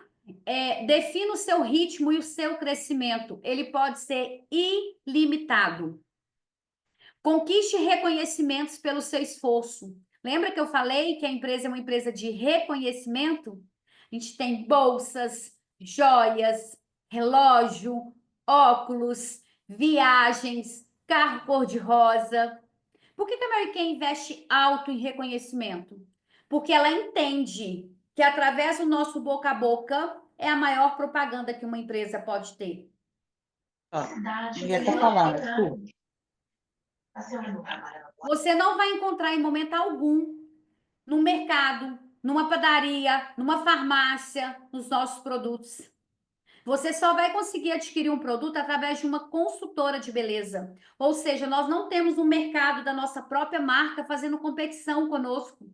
Defina o seu ritmo e o seu crescimento. Ele pode ser ilimitado. Conquiste reconhecimentos pelo seu esforço. Lembra que eu falei que a empresa é uma empresa de reconhecimento? A gente tem bolsas, joias, relógio, óculos, viagens, carro cor-de-rosa. Por que a Mary Kay investe alto em reconhecimento? Porque ela entende que através do nosso boca a boca é a maior propaganda que uma empresa pode ter. Devia estar falando, desculpa. Você não vai encontrar em momento algum no mercado, numa padaria, numa farmácia, nos nossos produtos. Você só vai conseguir adquirir um produto através de uma consultora de beleza. Ou seja, nós não temos um mercado da nossa própria marca fazendo competição conosco.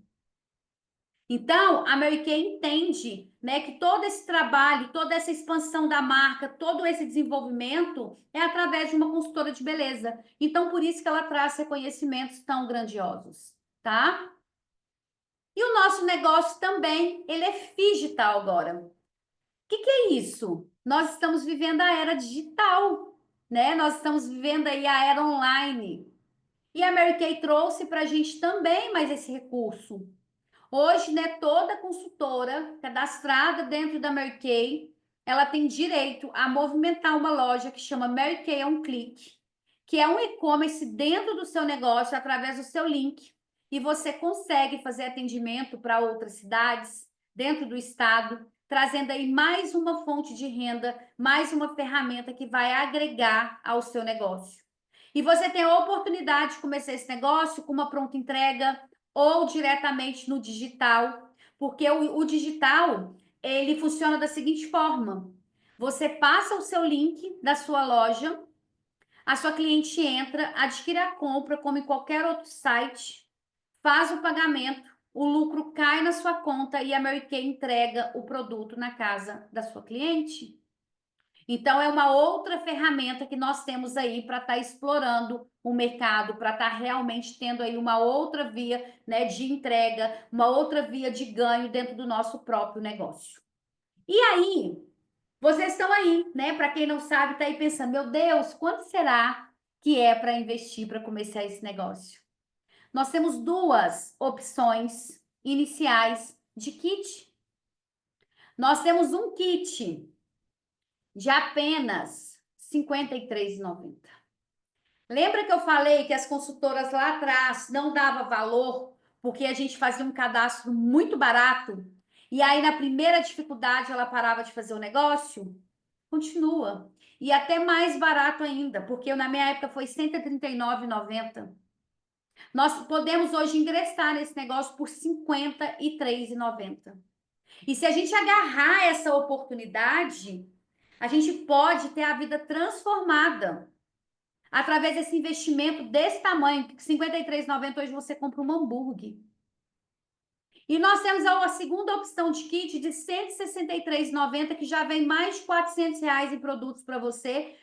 Então, a Mary Kay entende, né, que todo esse trabalho, toda essa expansão da marca, todo esse desenvolvimento é através de uma consultora de beleza. Então, por isso que ela traz reconhecimentos tão grandiosos, tá? E o nosso negócio também, ele é digital agora. O que é isso? Nós estamos vivendo a era digital, né? Nós estamos vivendo aí a era online. E a Mary Kay trouxe para a gente também mais esse recurso. Hoje, né, toda consultora cadastrada dentro da Mary Kay, ela tem direito a movimentar uma loja que chama Mary Kay on Click, que é um e-commerce dentro do seu negócio através do seu link. E você consegue fazer atendimento para outras cidades, dentro do estado, trazendo aí mais uma fonte de renda, mais uma ferramenta que vai agregar ao seu negócio. E você tem a oportunidade de começar esse negócio com uma pronta entrega ou diretamente no digital, porque o digital, ele funciona da seguinte forma: você passa o seu link da sua loja, a sua cliente entra, adquire a compra como em qualquer outro site, faz o pagamento, o lucro cai na sua conta e a Mary Kay entrega o produto na casa da sua cliente. Então, é uma outra ferramenta que nós temos aí para estar explorando o mercado, para estar realmente tendo aí uma outra via, né, de entrega, uma outra via de ganho dentro do nosso próprio negócio. E aí, vocês estão aí, né? Para quem não sabe, está aí pensando, meu Deus, quanto será que é para investir para começar esse negócio? Nós temos duas opções iniciais de kit. Nós temos um kit de apenas R$ 53,90. Lembra que eu falei que as consultoras lá atrás não davam valor porque a gente fazia um cadastro muito barato e aí na primeira dificuldade ela parava de fazer o negócio? Continua. E até mais barato ainda, porque na minha época foi R$ 139,90. Nós podemos hoje ingressar nesse negócio por R$ 53,90. E se a gente agarrar essa oportunidade, a gente pode ter a vida transformada através desse investimento desse tamanho, que R$ 53,90 hoje você compra um hambúrguer. E nós temos a segunda opção de kit de R$ 163,90, que já vem mais de R$ 400 em produtos para você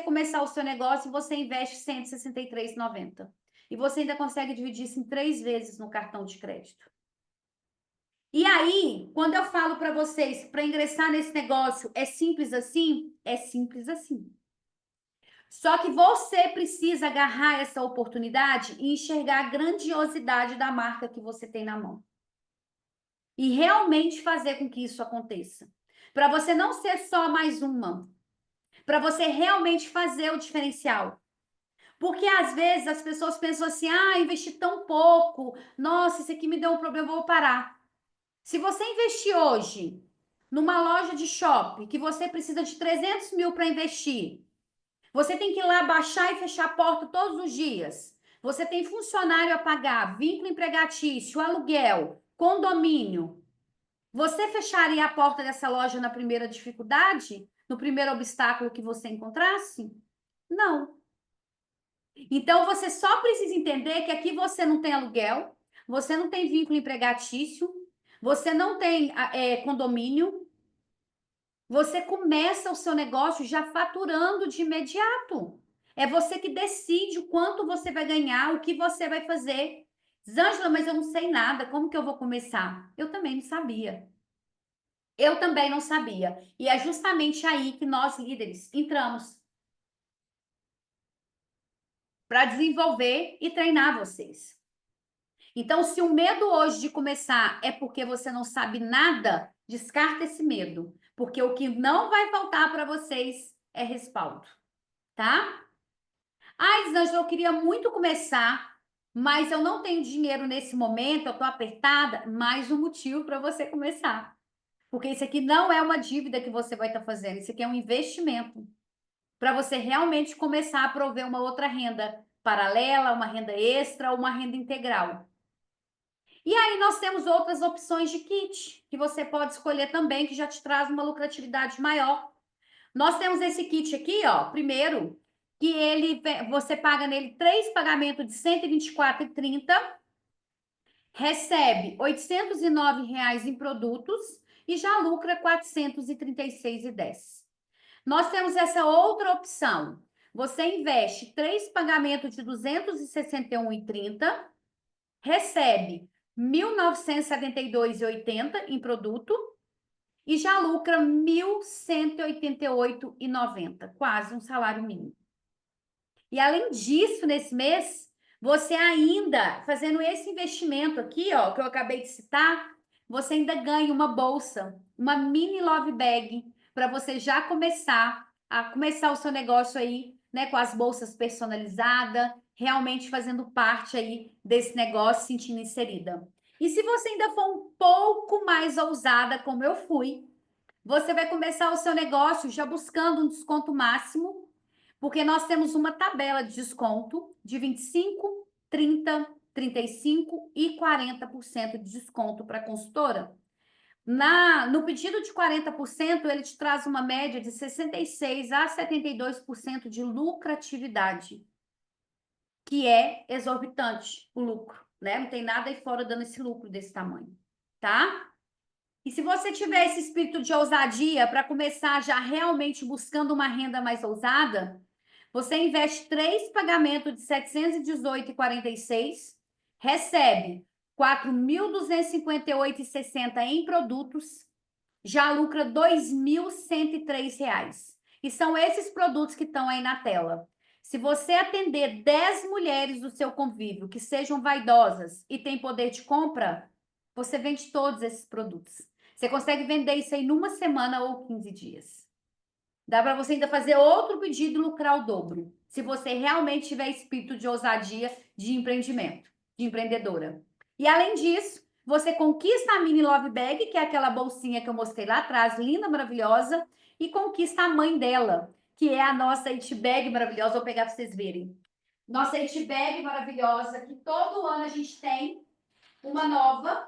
começar o seu negócio e você investe R$ 163,90. E você ainda consegue dividir isso em 3 vezes no cartão de crédito. E aí, quando eu falo para vocês para ingressar nesse negócio, é simples assim? É simples assim. Só que você precisa agarrar essa oportunidade e enxergar a grandiosidade da marca que você tem na mão. E realmente fazer com que isso aconteça. Para você não ser só mais uma. Para você realmente fazer o diferencial. Porque às vezes as pessoas pensam assim, investi tão pouco, nossa, isso aqui me deu um problema, eu vou parar. Se você investir hoje numa loja de shopping, que você precisa de 300 mil para investir, você tem que ir lá baixar e fechar a porta todos os dias. Você tem funcionário a pagar, vínculo empregatício, aluguel, condomínio. Você fecharia a porta dessa loja na primeira dificuldade? No primeiro obstáculo que você encontrasse? Não. Então, você só precisa entender que aqui você não tem aluguel, você não tem vínculo empregatício, você não tem condomínio. Você começa o seu negócio já faturando de imediato. É você que decide o quanto você vai ganhar, o que você vai fazer. Zângela, mas eu não sei nada, como que eu vou começar? Eu também não sabia. Eu também não sabia. E é justamente aí que nós, líderes, entramos para desenvolver e treinar vocês. Então, se o medo hoje de começar é porque você não sabe nada, descarta esse medo. Porque o que não vai faltar para vocês é respaldo, tá? Zângela, eu queria muito começar, mas eu não tenho dinheiro nesse momento, eu tô apertada. Mais um motivo para você começar. Porque isso aqui não é uma dívida que você vai estar fazendo, isso aqui é um investimento para você realmente começar a prover uma outra renda paralela, uma renda extra, uma renda integral. E aí nós temos outras opções de kit que você pode escolher também, que já te traz uma lucratividade maior. Nós temos esse kit aqui, ó, primeiro, que você paga nele 3 pagamentos de R$ 124,30, recebe R$ 809 em produtos e já lucra R$ 436,10. Nós temos essa outra opção. Você investe 3 pagamentos de R$ 261,30, recebe R$ 1.972,80 em produto e já lucra R$ 1.188,90, quase um salário mínimo. E além disso, nesse mês, você ainda, fazendo esse investimento aqui, ó, que eu acabei de citar, você ainda ganha uma bolsa, uma mini love bag, para você já começar o seu negócio aí, né, com as bolsas personalizadas, realmente fazendo parte aí desse negócio, se sentindo inserida. E se você ainda for um pouco mais ousada, como eu fui, você vai começar o seu negócio já buscando um desconto máximo, porque nós temos uma tabela de desconto de 25, 30, 35 e 40% de desconto para a consultora. No pedido de 40%, ele te traz uma média de 66% a 72% de lucratividade, que é exorbitante o lucro, né? Não tem nada aí fora dando esse lucro desse tamanho, tá? E se você tiver esse espírito de ousadia para começar já realmente buscando uma renda mais ousada, você investe 3 pagamentos de R$ 718,46, recebe R$ 4.258,60 em produtos, já lucra R$ 2.103. E são esses produtos que estão aí na tela. Se você atender 10 mulheres do seu convívio que sejam vaidosas e têm poder de compra, você vende todos esses produtos. Você consegue vender isso aí numa semana ou 15 dias. Dá para você ainda fazer outro pedido e lucrar o dobro, se você realmente tiver espírito de ousadia, de empreendimento, de empreendedora. E além disso, você conquista a Mini Love Bag, que é aquela bolsinha que eu mostrei lá atrás, linda, maravilhosa, e conquista a mãe dela, que é a nossa It Bag maravilhosa. Vou pegar para vocês verem. Nossa It Bag maravilhosa, que todo ano a gente tem uma nova.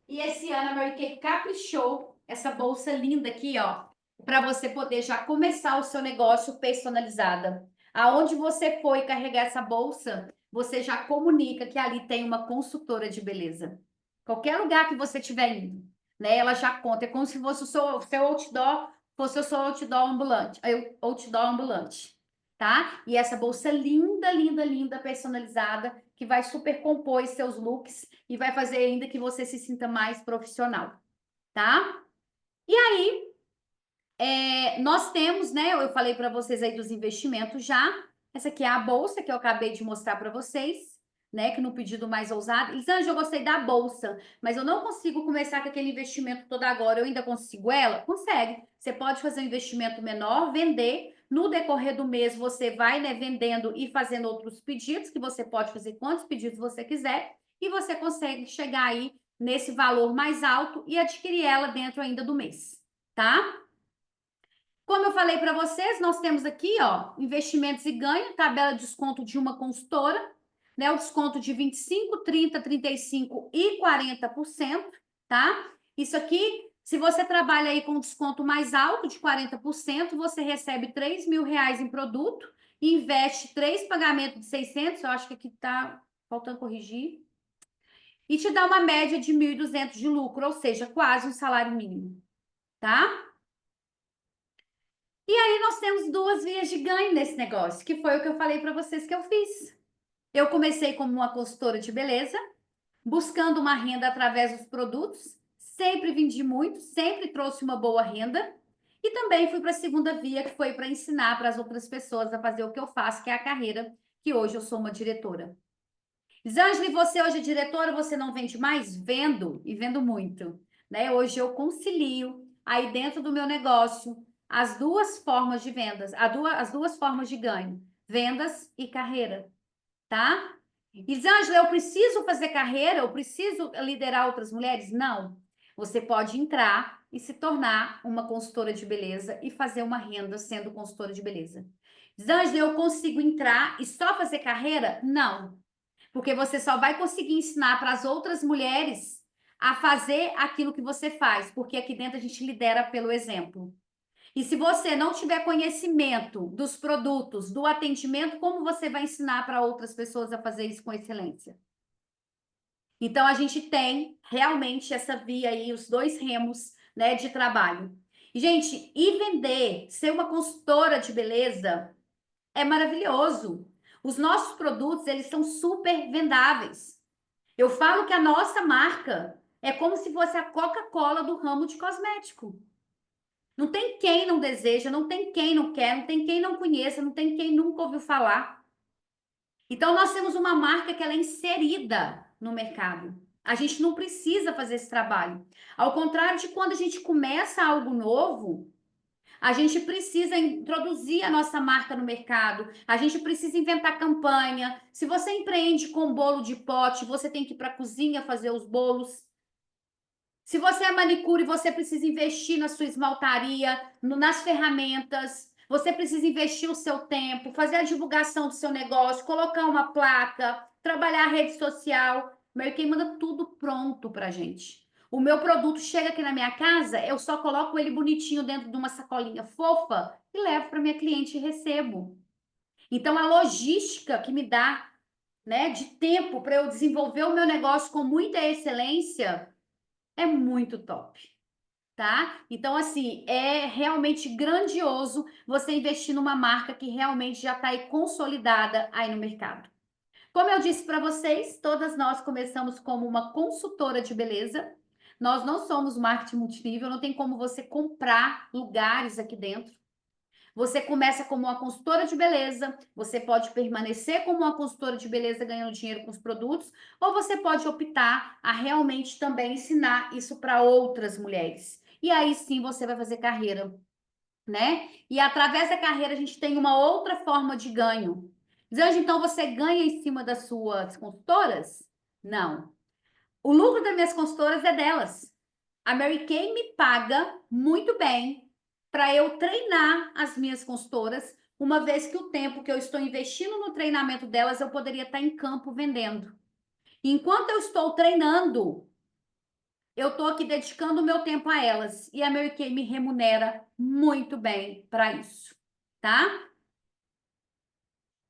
E esse ano a Mary Kay caprichou essa bolsa linda aqui, ó, para você poder já começar o seu negócio personalizada. Aonde você for carregar essa bolsa, você já comunica que ali tem uma consultora de beleza. Qualquer lugar que você estiver indo, né? Ela já conta. É como se fosse o seu outdoor, fosse o seu outdoor ambulante, tá? E essa bolsa linda, linda, linda, personalizada, que vai super compor seus looks e vai fazer ainda que você se sinta mais profissional, tá? E aí, nós temos, né? Eu falei para vocês aí dos investimentos já. Essa aqui é a bolsa que eu acabei de mostrar para vocês, né? Que no pedido mais ousado. Elisângela, eu gostei da bolsa, mas eu não consigo começar com aquele investimento todo agora. Eu ainda consigo ela? Consegue. Você pode fazer um investimento menor, vender. No decorrer do mês, você vai, né, vendendo e fazendo outros pedidos, que você pode fazer quantos pedidos você quiser, e você consegue chegar aí nesse valor mais alto e adquirir ela dentro ainda do mês, tá? Como eu falei para vocês, nós temos aqui, ó, investimentos e ganho, tabela de desconto de uma consultora, né? O desconto de 25, 30, 35 e 40%, tá? Isso aqui, se você trabalha aí com desconto mais alto de 40%, você recebe R$ 3.000 em produto e investe 3 pagamentos de 600, eu acho que aqui tá faltando corrigir, e te dá uma média de 1.200 de lucro, ou seja, quase um salário mínimo, tá? E aí nós temos 2 vias de ganho nesse negócio, que foi o que eu falei para vocês que eu fiz. Eu comecei como uma consultora de beleza, buscando uma renda através dos produtos, sempre vendi muito, sempre trouxe uma boa renda, e também fui para a segunda via, que foi para ensinar para as outras pessoas a fazer o que eu faço, que é a carreira, que hoje eu sou uma diretora. Elisângela, e você hoje é diretora, você não vende mais? Vendo, e vendo muito, né? Hoje eu concilio aí dentro do meu negócio as duas formas de vendas, as duas formas de ganho, vendas e carreira, tá? Elisângela, eu preciso fazer carreira, eu preciso liderar outras mulheres? Não. Você pode entrar e se tornar uma consultora de beleza e fazer uma renda sendo consultora de beleza. Elisângela, eu consigo entrar e só fazer carreira? Não. Porque você só vai conseguir ensinar para as outras mulheres a fazer aquilo que você faz, porque aqui dentro a gente lidera pelo exemplo. E se você não tiver conhecimento dos produtos, do atendimento, como você vai ensinar para outras pessoas a fazer isso com excelência? Então, a gente tem realmente essa via aí, os 2 remos, né, de trabalho. E, gente, e vender, ser uma consultora de beleza é maravilhoso. Os nossos produtos, eles são super vendáveis. Eu falo que a nossa marca é como se fosse a Coca-Cola do ramo de cosmético. Não tem quem não deseja, não tem quem não quer, não tem quem não conheça, não tem quem nunca ouviu falar. Então, nós temos uma marca que ela é inserida no mercado. A gente não precisa fazer esse trabalho. Ao contrário de quando a gente começa algo novo, a gente precisa introduzir a nossa marca no mercado, a gente precisa inventar campanha. Se você empreende com bolo de pote, você tem que ir para a cozinha fazer os bolos. Se você é manicure, você precisa investir na sua esmaltaria, nas ferramentas. Você precisa investir o seu tempo, fazer a divulgação do seu negócio, colocar uma placa, trabalhar a rede social. Mary Kay manda tudo pronto para a gente. O meu produto chega aqui na minha casa, eu só coloco ele bonitinho dentro de uma sacolinha fofa e levo para minha cliente e recebo. Então, a logística que me dá, né, de tempo para eu desenvolver o meu negócio com muita excelência é muito top, tá? Então, assim, é realmente grandioso você investir numa marca que realmente já está aí consolidada aí no mercado. Como eu disse para vocês, todas nós começamos como uma consultora de beleza. Nós não somos marketing multinível, não tem como você comprar lugares aqui dentro. Você começa como uma consultora de beleza, você pode permanecer como uma consultora de beleza ganhando dinheiro com os produtos, ou você pode optar a realmente também ensinar isso para outras mulheres. E aí sim você vai fazer carreira, né? E através da carreira a gente tem uma outra forma de ganho. Zange, então você ganha em cima das suas consultoras? Não. O lucro das minhas consultoras é delas. A Mary Kay me paga muito bem para eu treinar as minhas consultoras, uma vez que o tempo que eu estou investindo no treinamento delas, eu poderia estar em campo vendendo. Enquanto eu estou treinando, eu estou aqui dedicando o meu tempo a elas. E a Mary Kay me remunera muito bem para isso, tá?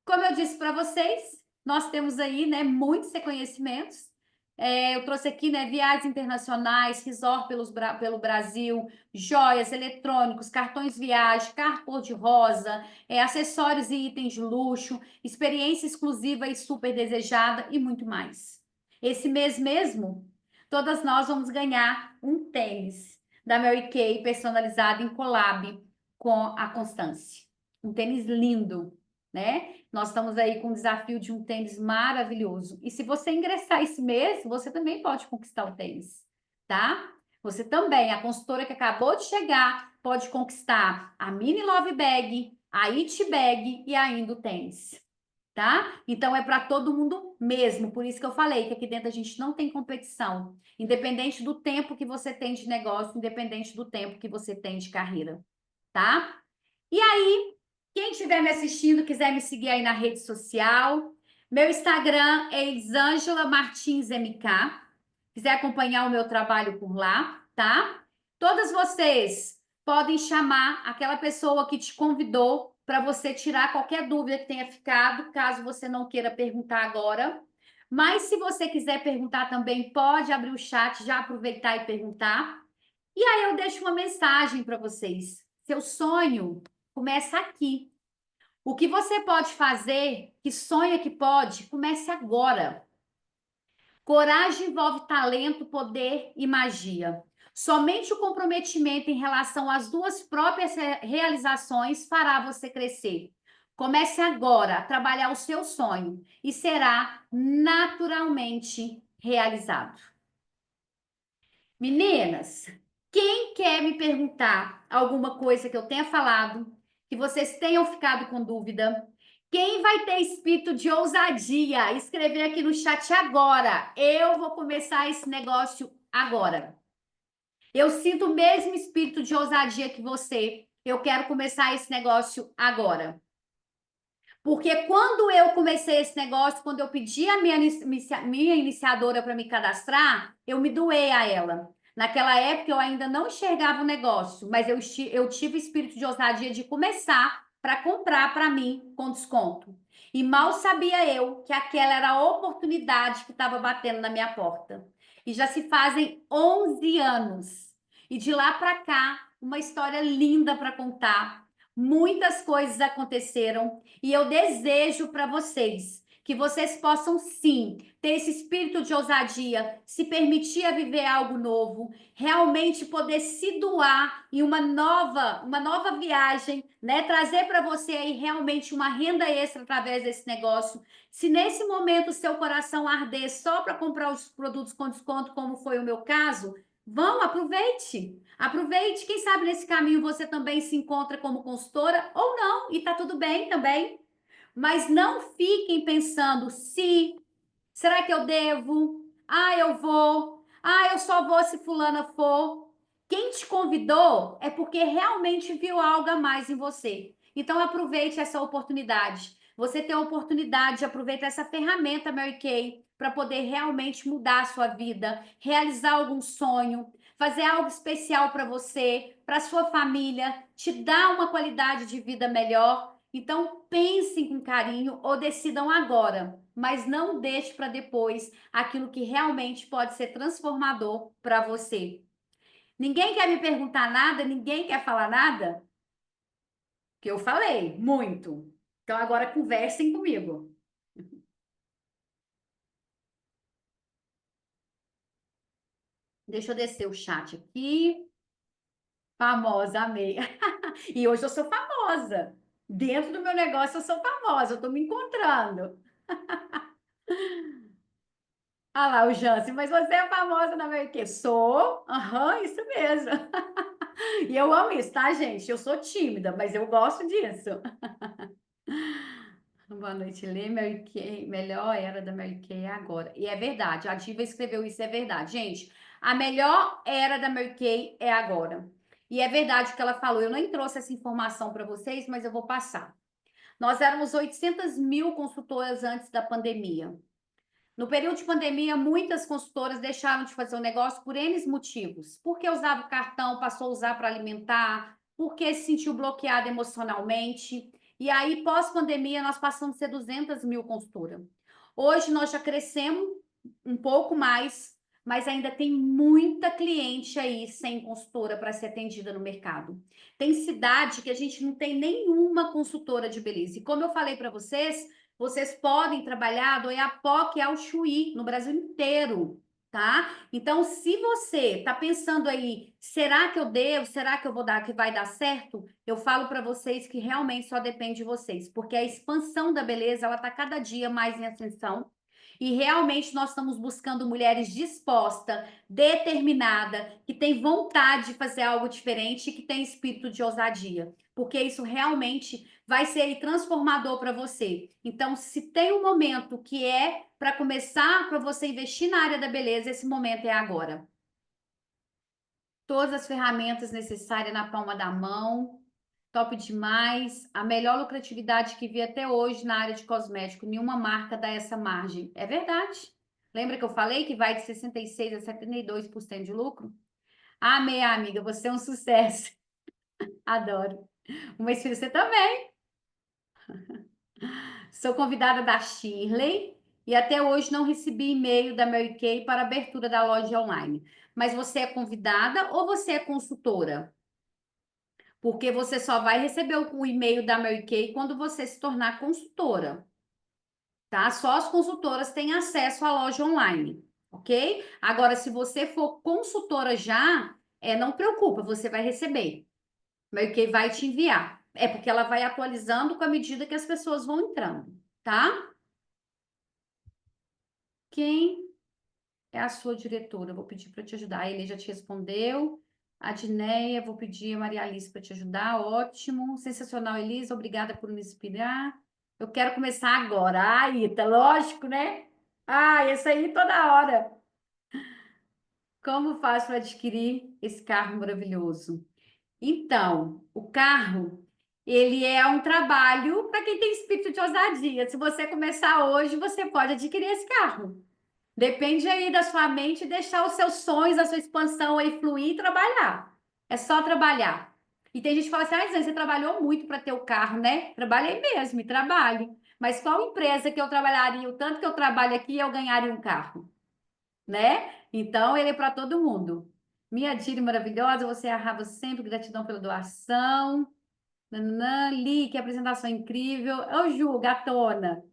Como eu disse para vocês, nós temos aí, né, muitos reconhecimentos. Eu trouxe aqui, né, viagens internacionais, resort pelo Brasil, joias, eletrônicos, cartões viagem, carro cor-de-rosa, acessórios e itens de luxo, experiência exclusiva e super desejada e muito mais. Esse mês mesmo, todas nós vamos ganhar um tênis da Mary Kay personalizado em collab com a Constance. Um tênis lindo, né? Nós estamos aí com o desafio de um tênis maravilhoso. E se você ingressar esse mês, você também pode conquistar o tênis, tá? Você também, a consultora que acabou de chegar, pode conquistar a Mini Love Bag, a It Bag e ainda o tênis, tá? Então é para todo mundo mesmo. Por isso que eu falei que aqui dentro a gente não tem competição, independente do tempo que você tem de negócio, independente do tempo que você tem de carreira, tá? E aí, quem estiver me assistindo, quiser me seguir aí na rede social, meu Instagram é Elisângela Martins MK. Quiser acompanhar o meu trabalho por lá, tá? Todas vocês podem chamar aquela pessoa que te convidou para você tirar qualquer dúvida que tenha ficado, caso você não queira perguntar agora. Mas se você quiser perguntar também, pode abrir o chat, já aproveitar e perguntar. E aí eu deixo uma mensagem para vocês. Seu sonho começa aqui. O que você pode fazer, que sonha que pode, comece agora. Coragem envolve talento, poder e magia. Somente o comprometimento em relação às duas próprias realizações fará você crescer. Comece agora a trabalhar o seu sonho e será naturalmente realizado. Meninas, quem quer me perguntar alguma coisa que eu tenha falado, que vocês tenham ficado com dúvida? Quem vai ter espírito de ousadia? Escrever aqui no chat agora. Eu vou começar esse negócio agora. Eu sinto o mesmo espírito de ousadia que você. Eu quero começar esse negócio agora. Porque quando eu comecei esse negócio, quando eu pedi a minha iniciadora para me cadastrar, eu me doei a ela. Naquela época eu ainda não enxergava o negócio, mas eu tive espírito de ousadia de começar para comprar para mim com desconto. E mal sabia eu que aquela era a oportunidade que estava batendo na minha porta. E já se fazem 11 anos. E de lá para cá, uma história linda para contar. Muitas coisas aconteceram e eu desejo para vocês que vocês possam sim ter esse espírito de ousadia, se permitir a viver algo novo, realmente poder se doar em uma nova viagem, né? Trazer para você aí realmente uma renda extra através desse negócio. Se nesse momento o seu coração arder só para comprar os produtos com desconto, como foi o meu caso, aproveite. Aproveite, quem sabe nesse caminho você também se encontra como consultora ou não, e tá tudo bem também. Mas não fiquem pensando se, será que eu devo? Eu vou. Eu só vou se fulana for. Quem te convidou é porque realmente viu algo a mais em você. Então aproveite essa oportunidade. Você tem a oportunidade de aproveitar essa ferramenta Mary Kay para poder realmente mudar a sua vida, realizar algum sonho, fazer algo especial para você, para sua família, te dar uma qualidade de vida melhor. Então, pensem com carinho ou decidam agora, mas não deixe para depois aquilo que realmente pode ser transformador para você. Ninguém quer me perguntar nada, ninguém quer falar nada? Que eu falei muito. Então, agora conversem comigo. Deixa eu descer o chat aqui. Famosa, amei. E hoje eu sou famosa. Dentro do meu negócio eu sou famosa, eu tô me encontrando. Ah lá, o Jansen, mas você é famosa na Mary Kay? Sou? Aham, isso mesmo. E eu amo isso, tá, gente? Eu sou tímida, mas eu gosto disso. Boa noite, Lê. Mary Kay, melhor era da Mary Kay é agora. E é verdade, a Diva escreveu isso, é verdade. Gente, a melhor era da Mary Kay é agora. E é verdade o que ela falou. Eu nem trouxe essa informação para vocês, mas eu vou passar. Nós éramos 800 mil consultoras antes da pandemia. No período de pandemia, muitas consultoras deixaram de fazer o negócio por N motivos. Porque usava o cartão, passou a usar para alimentar, porque se sentiu bloqueada emocionalmente. E aí, pós-pandemia, nós passamos a ser 200 mil consultoras. Hoje, nós já crescemos um pouco mais, mas ainda tem muita cliente aí sem consultora para ser atendida no mercado. Tem cidade que a gente não tem nenhuma consultora de beleza. E como eu falei para vocês podem trabalhar do Oiapoque ao Chuí, no Brasil inteiro, tá? Então, se você tá pensando aí, será que eu devo? Será que eu vou dar, que vai dar certo? Eu falo para vocês que realmente só depende de vocês, porque a expansão da beleza, ela tá cada dia mais em ascensão. E realmente nós estamos buscando mulheres dispostas, determinadas, que têm vontade de fazer algo diferente e que têm espírito de ousadia, porque isso realmente vai ser transformador para você. Então, se tem um momento que é para começar, para você investir na área da beleza, esse momento é agora. Todas as ferramentas necessárias na palma da mão, top demais. A melhor lucratividade que vi até hoje na área de cosmético, nenhuma marca dá essa margem. É verdade. Lembra que eu falei que vai de 66% a 72% de lucro? Amei, amiga, você é um sucesso. Adoro. Mas filho, você também. Sou convidada da Shirley e até hoje não recebi e-mail da Mary Kay para abertura da loja online. Mas você é convidada ou você é consultora? Porque você só vai receber o e-mail da Mary Kay quando você se tornar consultora, tá? Só as consultoras têm acesso à loja online, ok? Agora, se você for consultora já, não preocupa, você vai receber. Mary Kay vai te enviar. É porque ela vai atualizando com a medida que as pessoas vão entrando, tá? Quem é a sua diretora? Eu vou pedir para te ajudar. A Ele já te respondeu. A Dineia, vou pedir a Maria Alice para te ajudar. Ótimo. Sensacional, Elisa. Obrigada por me inspirar. Eu quero começar agora. Ah, Ita, lógico, né? Ah, isso aí toda hora. Como faço para adquirir esse carro maravilhoso? Então, o carro, ele é um trabalho para quem tem espírito de ousadia. Se você começar hoje, você pode adquirir esse carro. Depende aí da sua mente deixar os seus sonhos, a sua expansão aí fluir e trabalhar. É só trabalhar. E tem gente que fala assim, ah, Zé, você trabalhou muito para ter o carro, né? Trabalhei mesmo e trabalho. Mas qual empresa que eu trabalharia, o tanto que eu trabalho aqui, eu ganharia um carro, né? Então, ele é para todo mundo. Minha Diri maravilhosa, você arrasa sempre, gratidão pela doação. Nananã, Li, que apresentação incrível. Ô, Ju, gatona.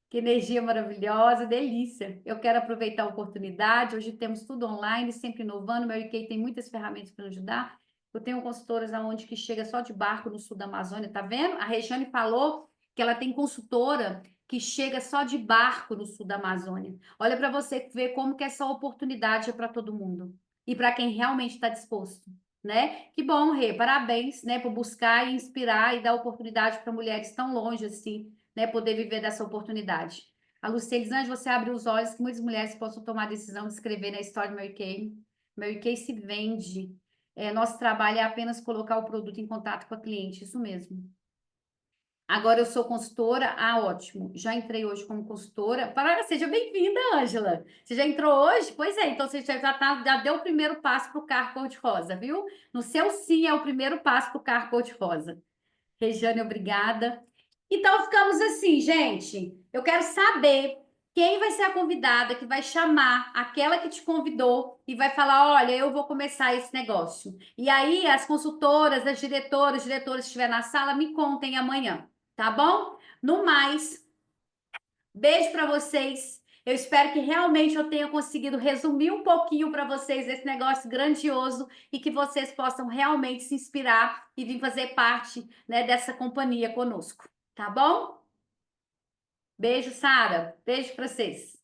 Que energia maravilhosa, delícia. Eu quero aproveitar a oportunidade. Hoje temos tudo online, sempre inovando. Mary Kay tem muitas ferramentas para nos ajudar. Eu tenho consultoras aonde que chega só de barco no sul da Amazônia, tá vendo? A Regiane falou que ela tem consultora que chega só de barco no sul da Amazônia. Olha para você ver como que essa oportunidade é para todo mundo e para quem realmente está disposto, né? Que bom, Rê, parabéns, né, por buscar e inspirar e dar oportunidade para mulheres tão longe assim, né, poder viver dessa oportunidade. A Luciene diz, você abre os olhos que muitas mulheres possam tomar a decisão de escrever na história de Mary Kay. Mary Kay se vende. Nosso trabalho é apenas colocar o produto em contato com a cliente, isso mesmo. Agora eu sou consultora. Ah, ótimo. Já entrei hoje como consultora. Seja bem-vinda, Ângela. Você já entrou hoje? Pois é, então você já deu o primeiro passo para o carro cor-de-rosa, viu? No seu sim é o primeiro passo para o carro cor-de-rosa. Regiane, obrigada. Então, ficamos assim, gente. Eu quero saber quem vai ser a convidada que vai chamar aquela que te convidou e vai falar: olha, eu vou começar esse negócio. E aí, as consultoras, as diretoras, os diretores que estiver na sala, me contem amanhã, tá bom? No mais, beijo para vocês. Eu espero que realmente eu tenha conseguido resumir um pouquinho para vocês esse negócio grandioso e que vocês possam realmente se inspirar e vir fazer parte, né, dessa companhia conosco, tá bom? Beijo, Sara. Beijo para vocês.